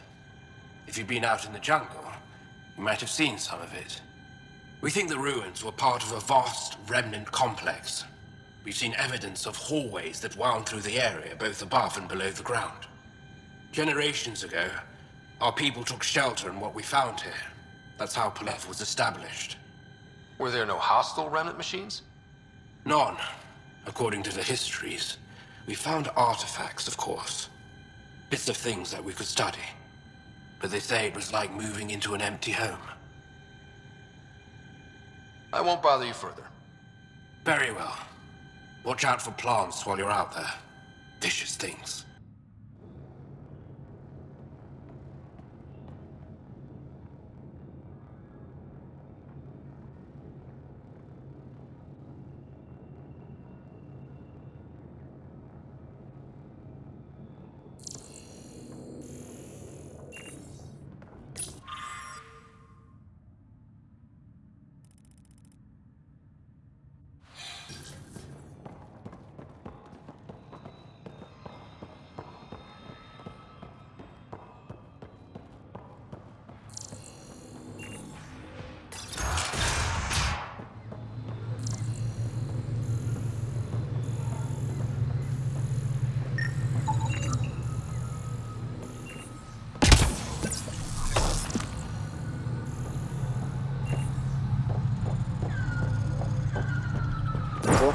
If you've been out in the jungle, you might have seen some of it. We think the ruins were part of a vast remnant complex. We've seen evidence of hallways that wound through the area, both above and below the ground. Generations ago, our people took shelter in what we found here. That's how Palev was established. Were there no hostile remnant machines? None, according to the histories. We found artifacts, of course. Bits of things that we could study. But they say it was like moving into an empty home. I won't bother you further. Very well. Watch out for plants while you're out there. Vicious things.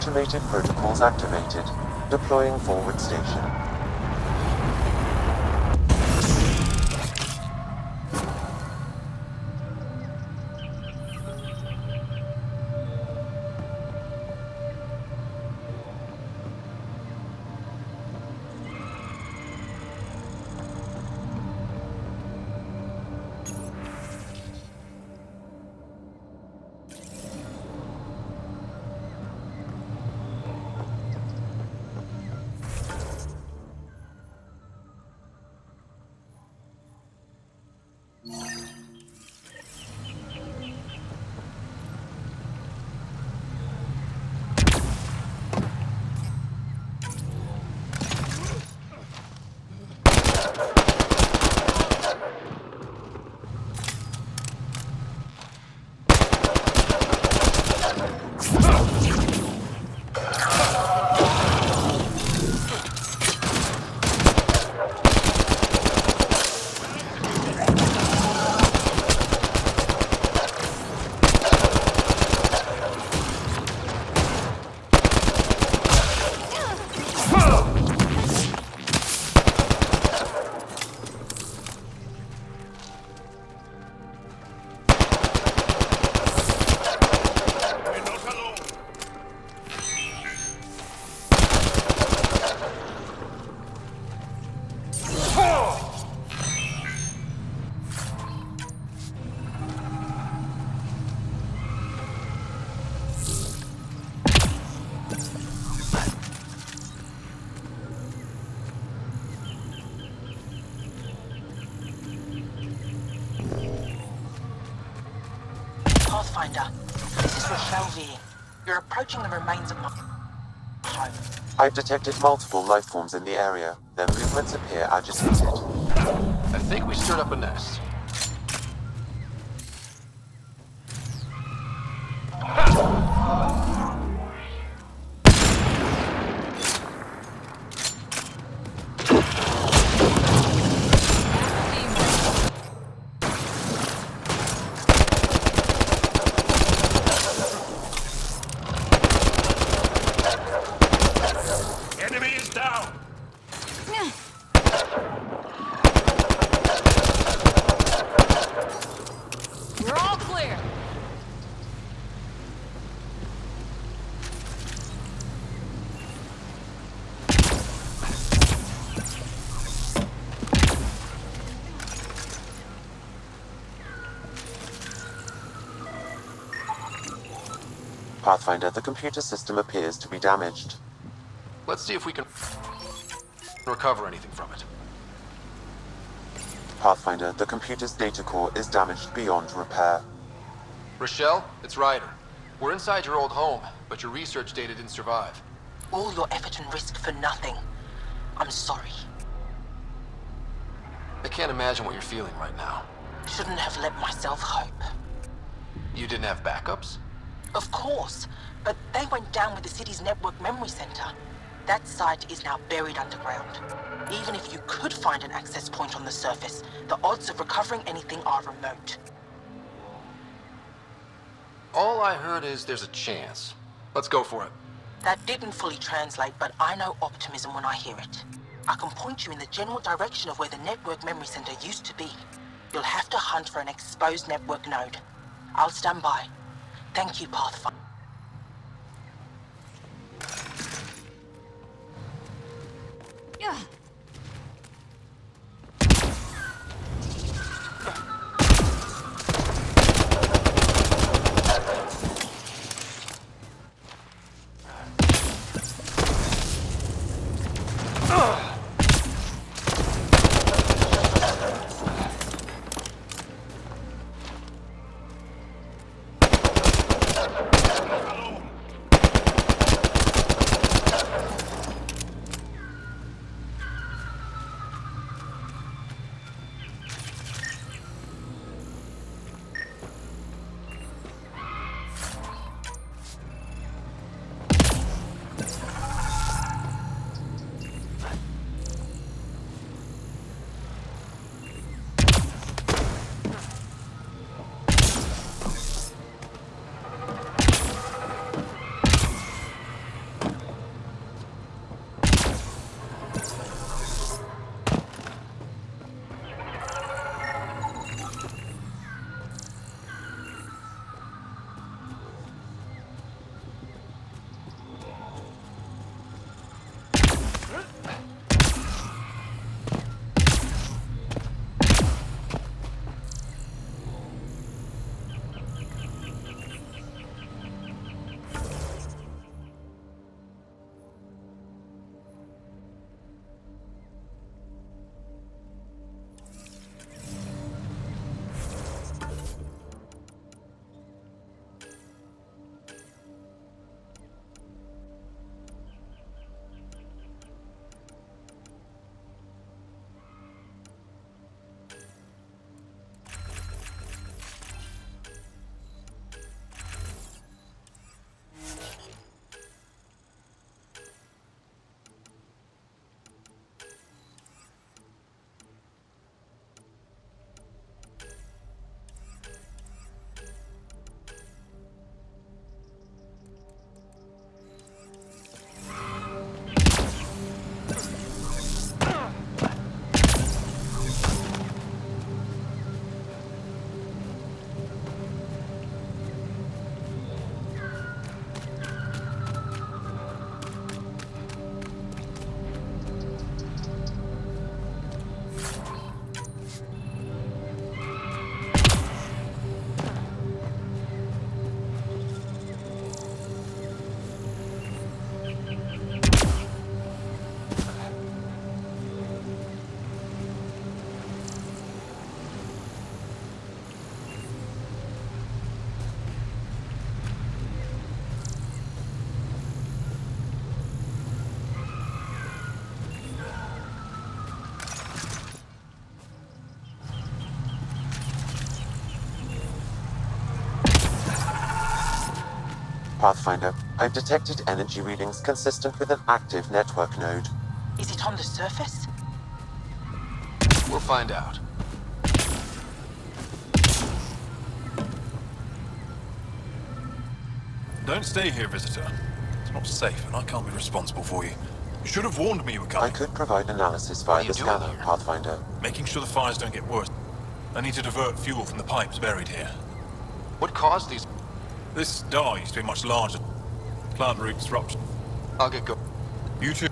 Automated protocols activated. Deploying forward station. Pathfinder, this is Rochelle V. You're approaching the remains of my home. I've detected multiple life forms in the area. Their movements appear agitated. I think we stirred up a nest. Pathfinder, the computer system appears to be damaged. Let's see if we can recover anything from it. Pathfinder, the computer's data core is damaged beyond repair. Rochelle, it's Ryder. We're inside your old home, but your research data didn't survive. All your effort and risk for nothing. I'm sorry. I can't imagine what you're feeling right now. Shouldn't have let myself hope. You didn't have backups? Of course, but they went down with the city's network memory center. That site is now buried underground. Even if you could find an access point on the surface, the odds of recovering anything are remote. All I heard is there's a chance. Let's go for it. That didn't fully translate, but I know optimism when I hear it. I can point you in the general direction of where the network memory center used to be. You'll have to hunt for an exposed network node. I'll stand by. Thank you, Pathfinder. Pathfinder, I've detected energy readings consistent with an active network node. Is it on the surface? We'll find out. Don't stay here, visitor. It's not safe, and I can't be responsible for you. You should have warned me you were coming. I could provide analysis via the scanner, Pathfinder. Making sure the fires don't get worse. I need to divert fuel from the pipes buried here. What caused these? This dye used to be much larger. Plant root disruption. I'll get going. You too.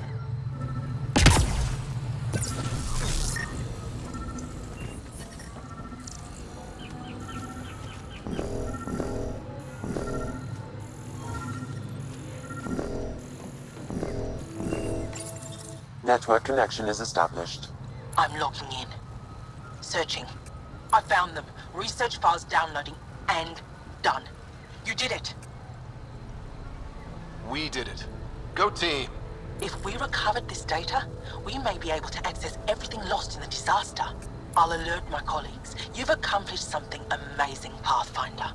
Network connection is established. I'm logging in. Searching. I found them. Research files downloading. And done. You did it. We did it. Go team. If we recovered this data, we may be able to access everything lost in the disaster. I'll alert my colleagues. You've accomplished something amazing, Pathfinder.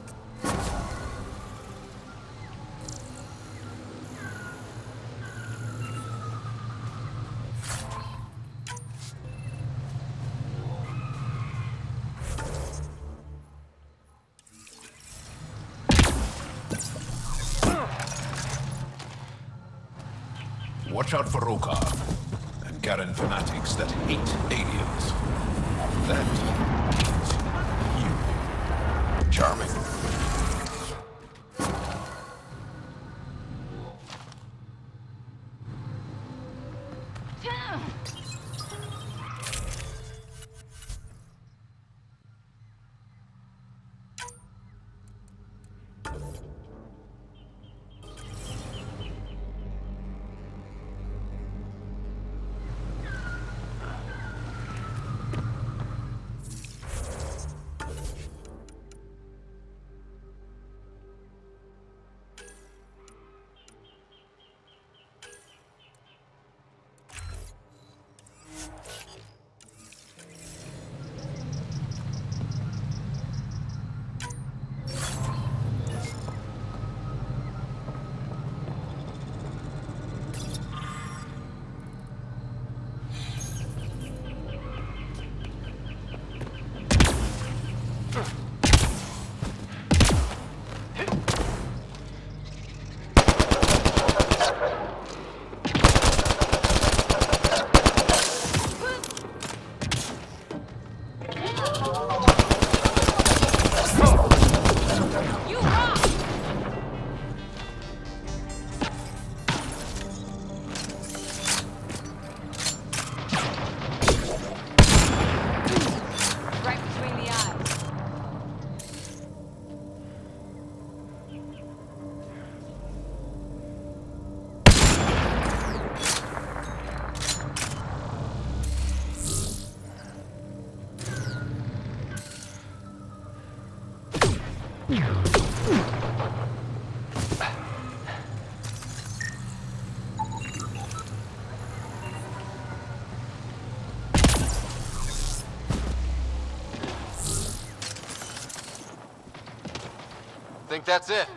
Watch out for Rokar and Garen fanatics that hate aliens. That is you. Charming. Think that's it?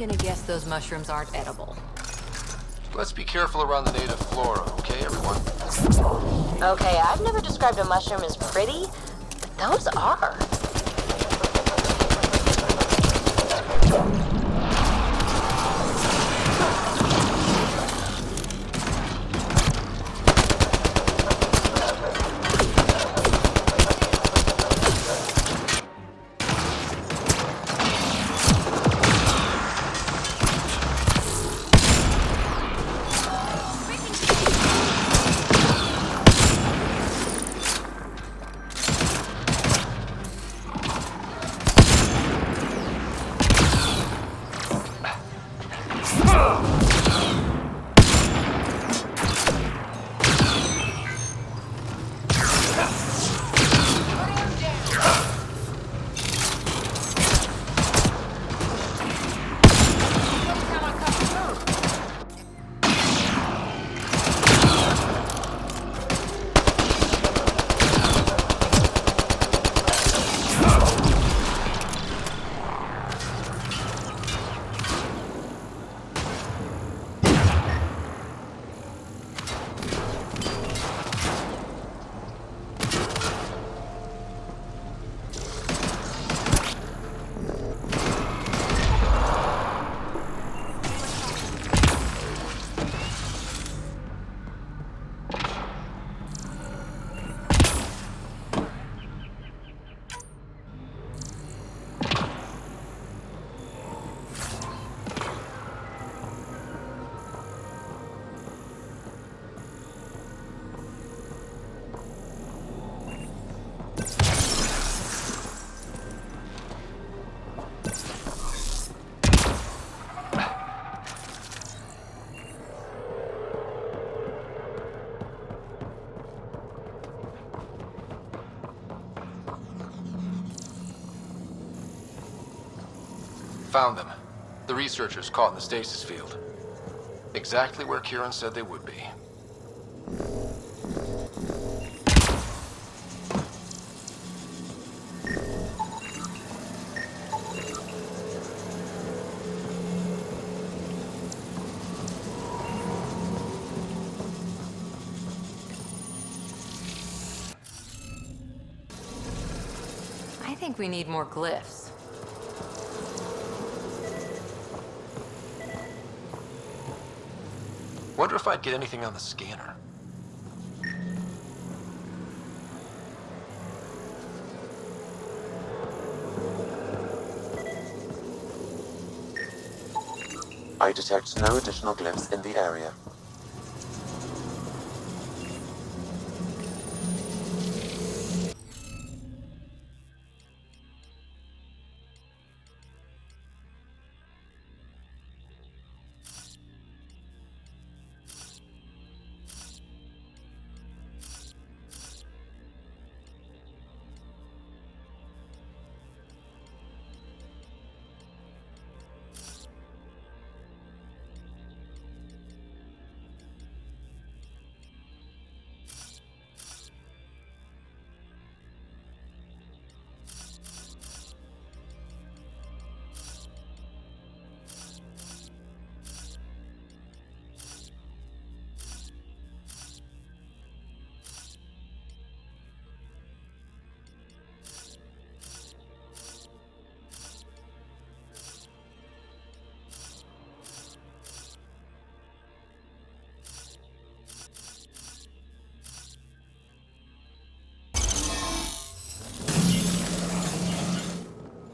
gonna guess those mushrooms aren't edible. Let's be careful around the native flora, okay, everyone? Okay, I've never described a mushroom as pretty, but those are. Found them. The researchers caught in the stasis field. Exactly where Kieran said they would be. I think we need more glyphs. Wonder if I'd get anything on the scanner. I detect no additional glyphs in the area.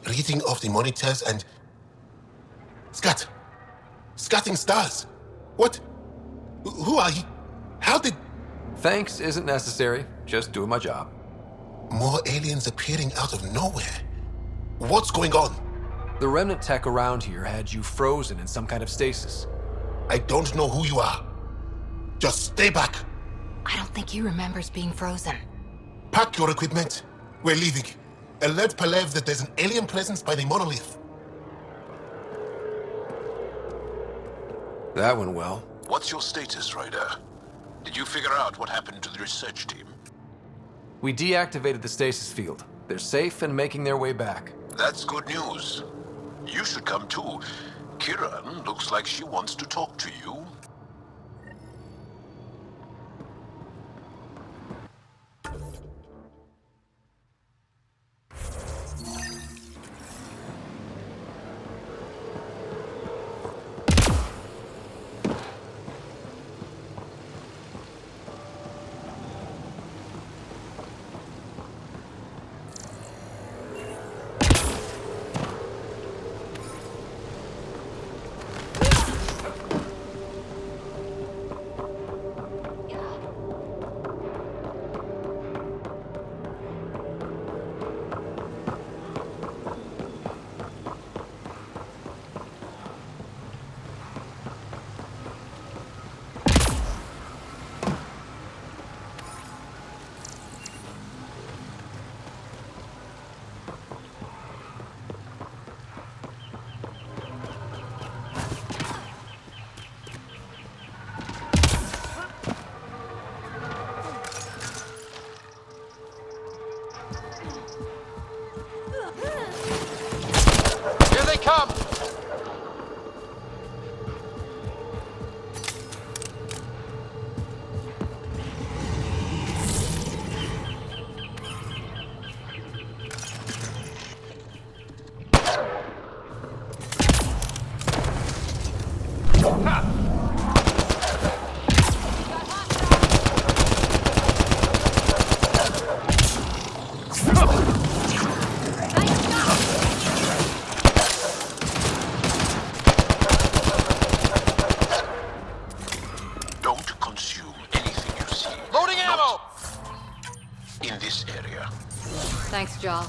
Reading of the monitors and... Scatting stars. What? Who are you? How did... Thanks isn't necessary. Just doing my job. More aliens appearing out of nowhere. What's going on? The remnant tech around here had you frozen in some kind of stasis. I don't know who you are. Just stay back. I don't think he remembers being frozen. Pack your equipment. We're leaving. Alert Palev that there's an alien presence by the monolith. That went well. What's your status, Ryder? Did you figure out what happened to the research team? We deactivated the stasis field. They're safe and making their way back. That's good news. You should come too. Kiran looks like she wants to talk to you. Here they come! Don't consume anything you see. Loading ammo! In this area. Thanks, Jaal.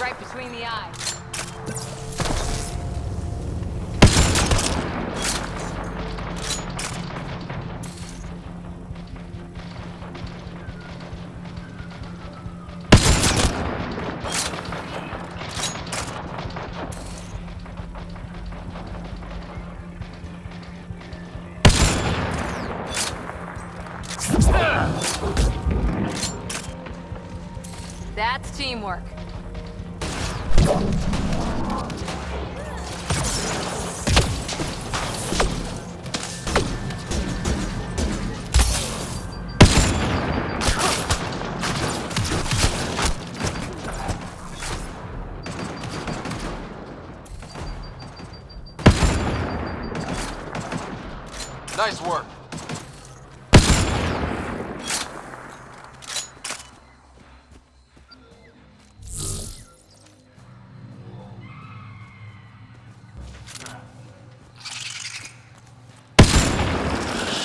Right between the eyes. That's teamwork. Nice work.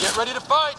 Get ready to fight!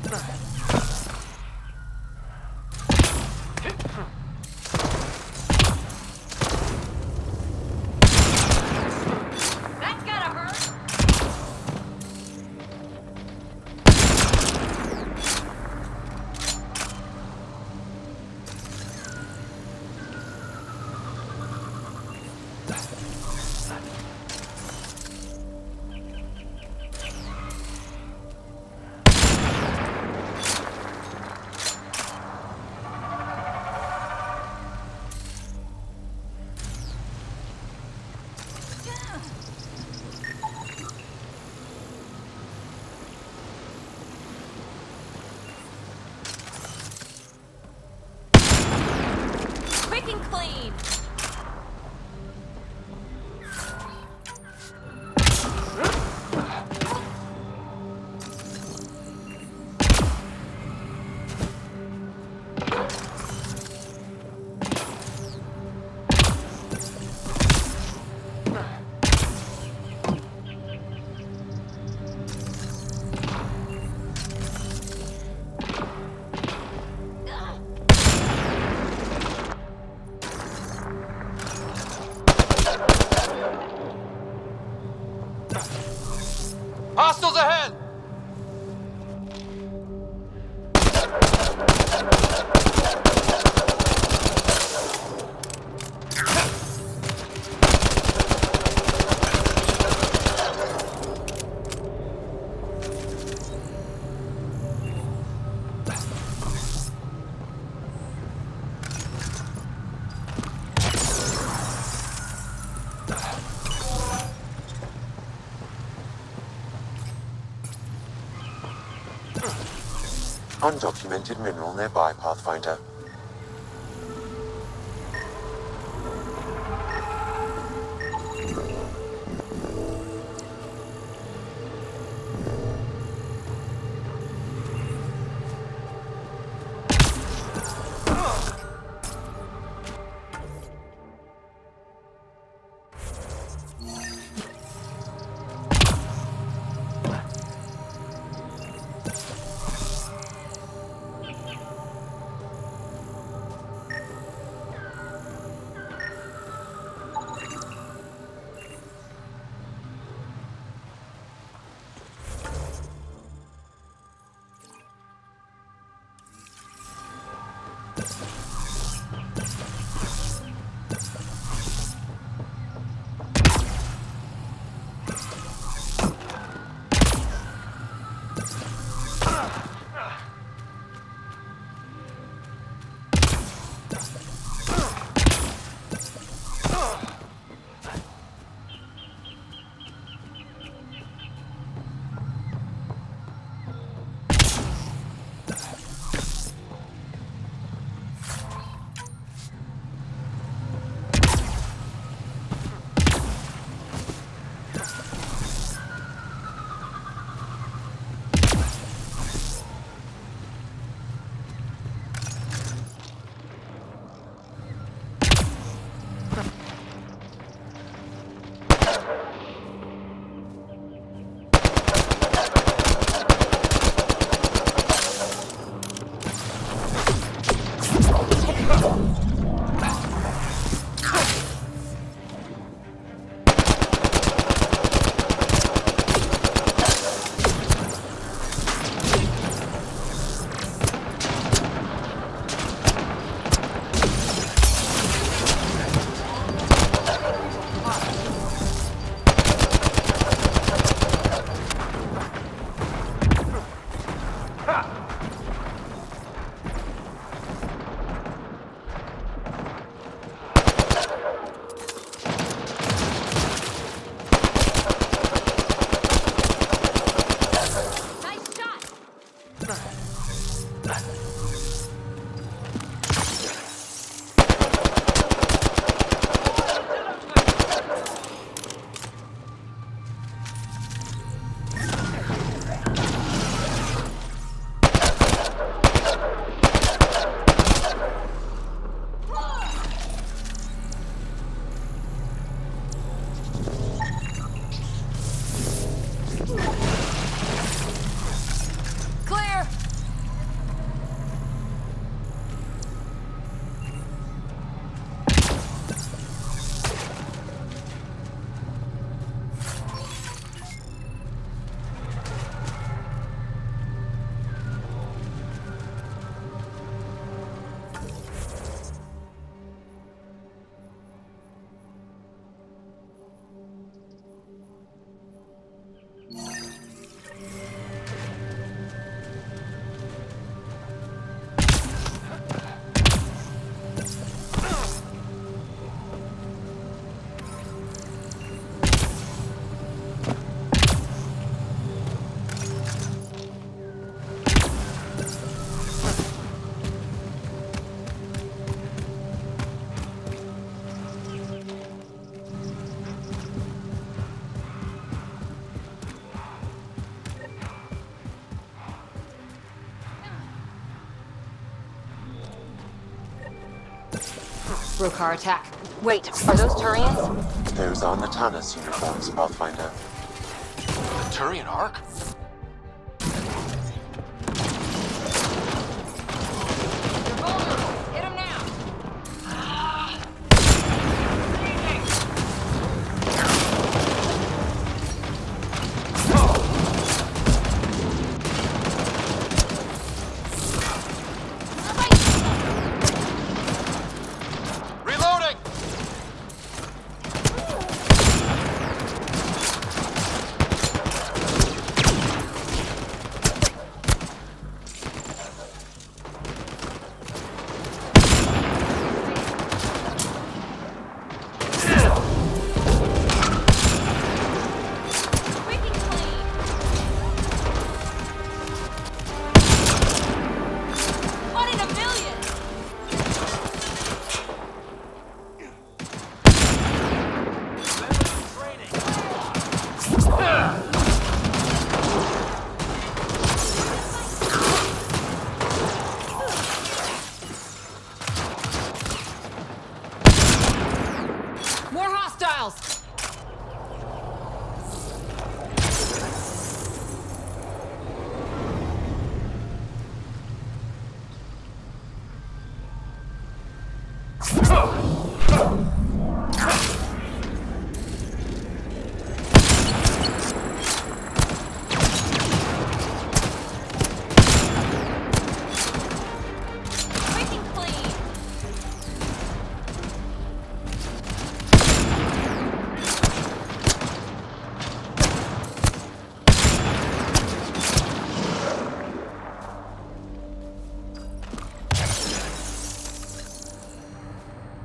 That's gotta hurt. Quick and clean. Hostiles ahead! Undocumented mineral nearby, Pathfinder. Brokar attack. Wait, are those Turians? Those are Natanus uniforms, Pathfinder. The Turian Ark? Hit him now! Reloading! One in a million! More hostiles! Squeaking clean!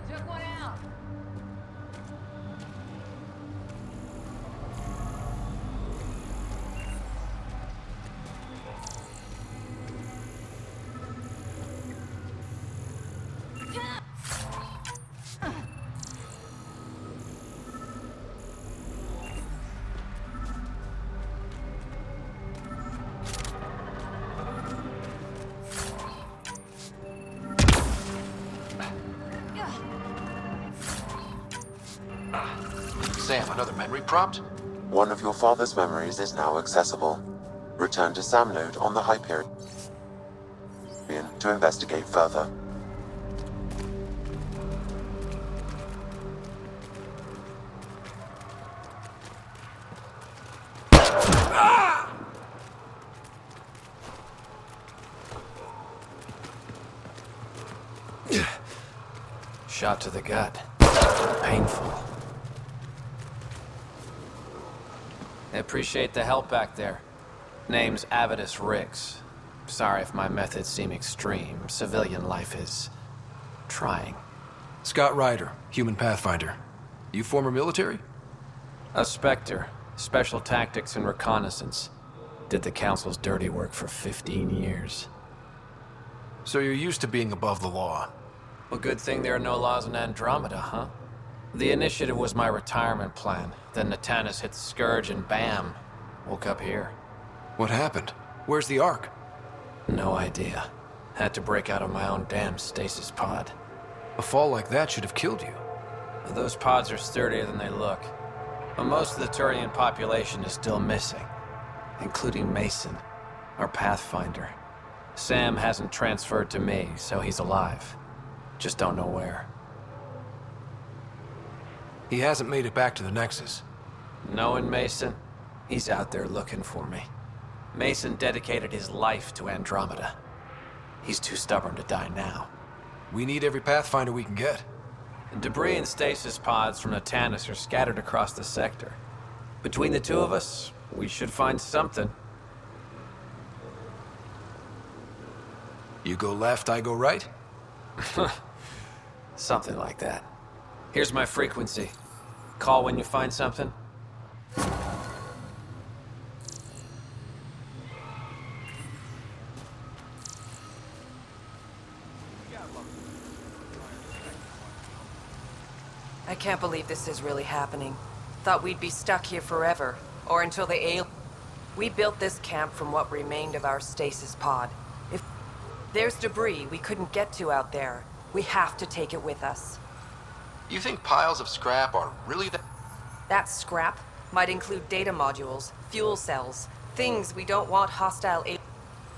Took one out. Sam, another memory prompt? One of your father's memories is now accessible. Return to Sam node on the Hyperion to investigate further. Shot to the gut. Painful. I appreciate the help back there. Name's Avidus Rix. Sorry if my methods seem extreme. Civilian life is trying. Scott Ryder, human pathfinder. You former military? A Spectre. Special tactics and reconnaissance. Did the Council's dirty work for 15 years. So you're used to being above the law. Well, good thing there are no laws in Andromeda, huh? The initiative was my retirement plan. Then Natanus hit the Scourge and bam, woke up here. What happened? Where's the Ark? No idea. Had to break out of my own damn stasis pod. A fall like that should have killed you. Those pods are sturdier than they look. But most of the Turian population is still missing, including Mason, our pathfinder. Sam hasn't transferred to me, so he's alive. Just don't know where. He hasn't made it back to the Nexus. Knowing Mason, he's out there looking for me. Mason dedicated his life to Andromeda. He's too stubborn to die now. We need every pathfinder we can get. Debris and stasis pods from Natanus are scattered across the sector. Between the two of us, we should find something. You go left, I go right? Something like that. Here's my frequency. Call when you find something. I can't believe this is really happening. Thought we'd be stuck here forever, or until the We built this camp from what remained of our stasis pod. If there's debris we couldn't get to out there, we have to take it with us. You think piles of scrap are really that... That scrap might include data modules, fuel cells, things we don't want hostile aliens.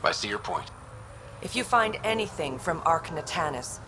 I see your point. If you find anything from Ark Natanus,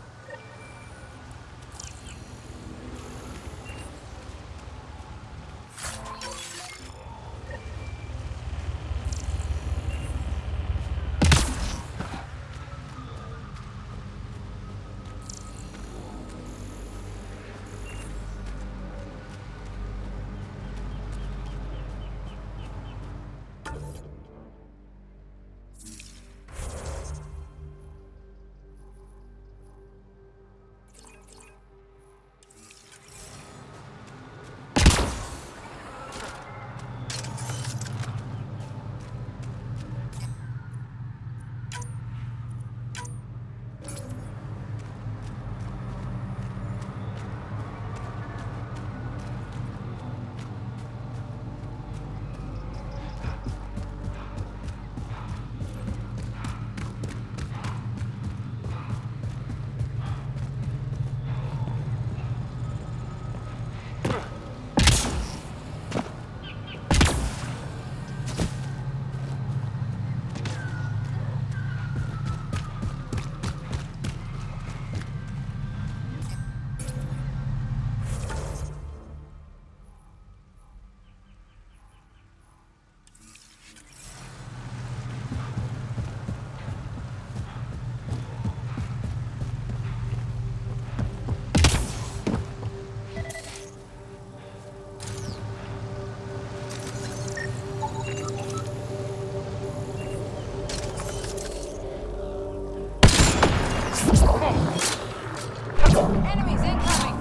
Enemies incoming!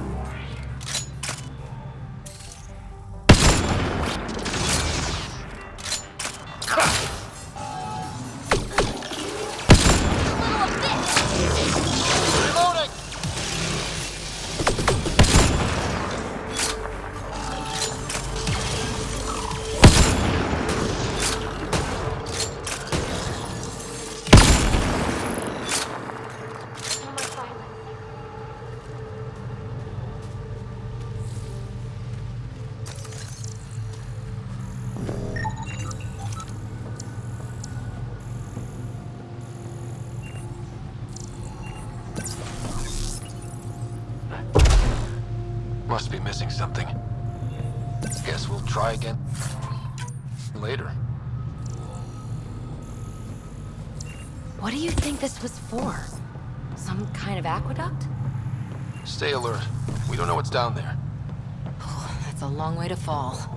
Must be missing something. Guess we'll try again later. What do you think this was for? Some kind of aqueduct? Stay alert. We don't know what's down there. That's a long way to fall.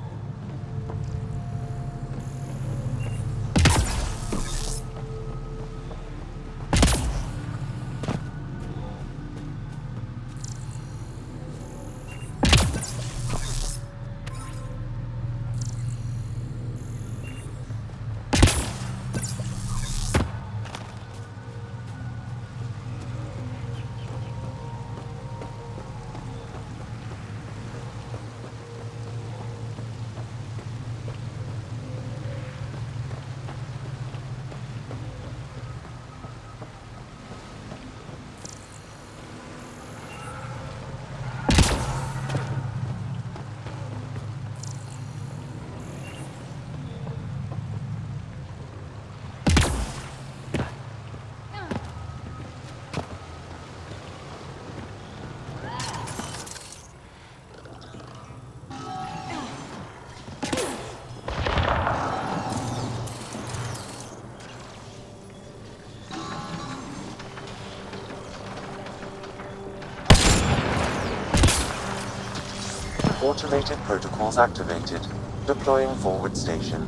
Automated protocols activated. Deploying forward station.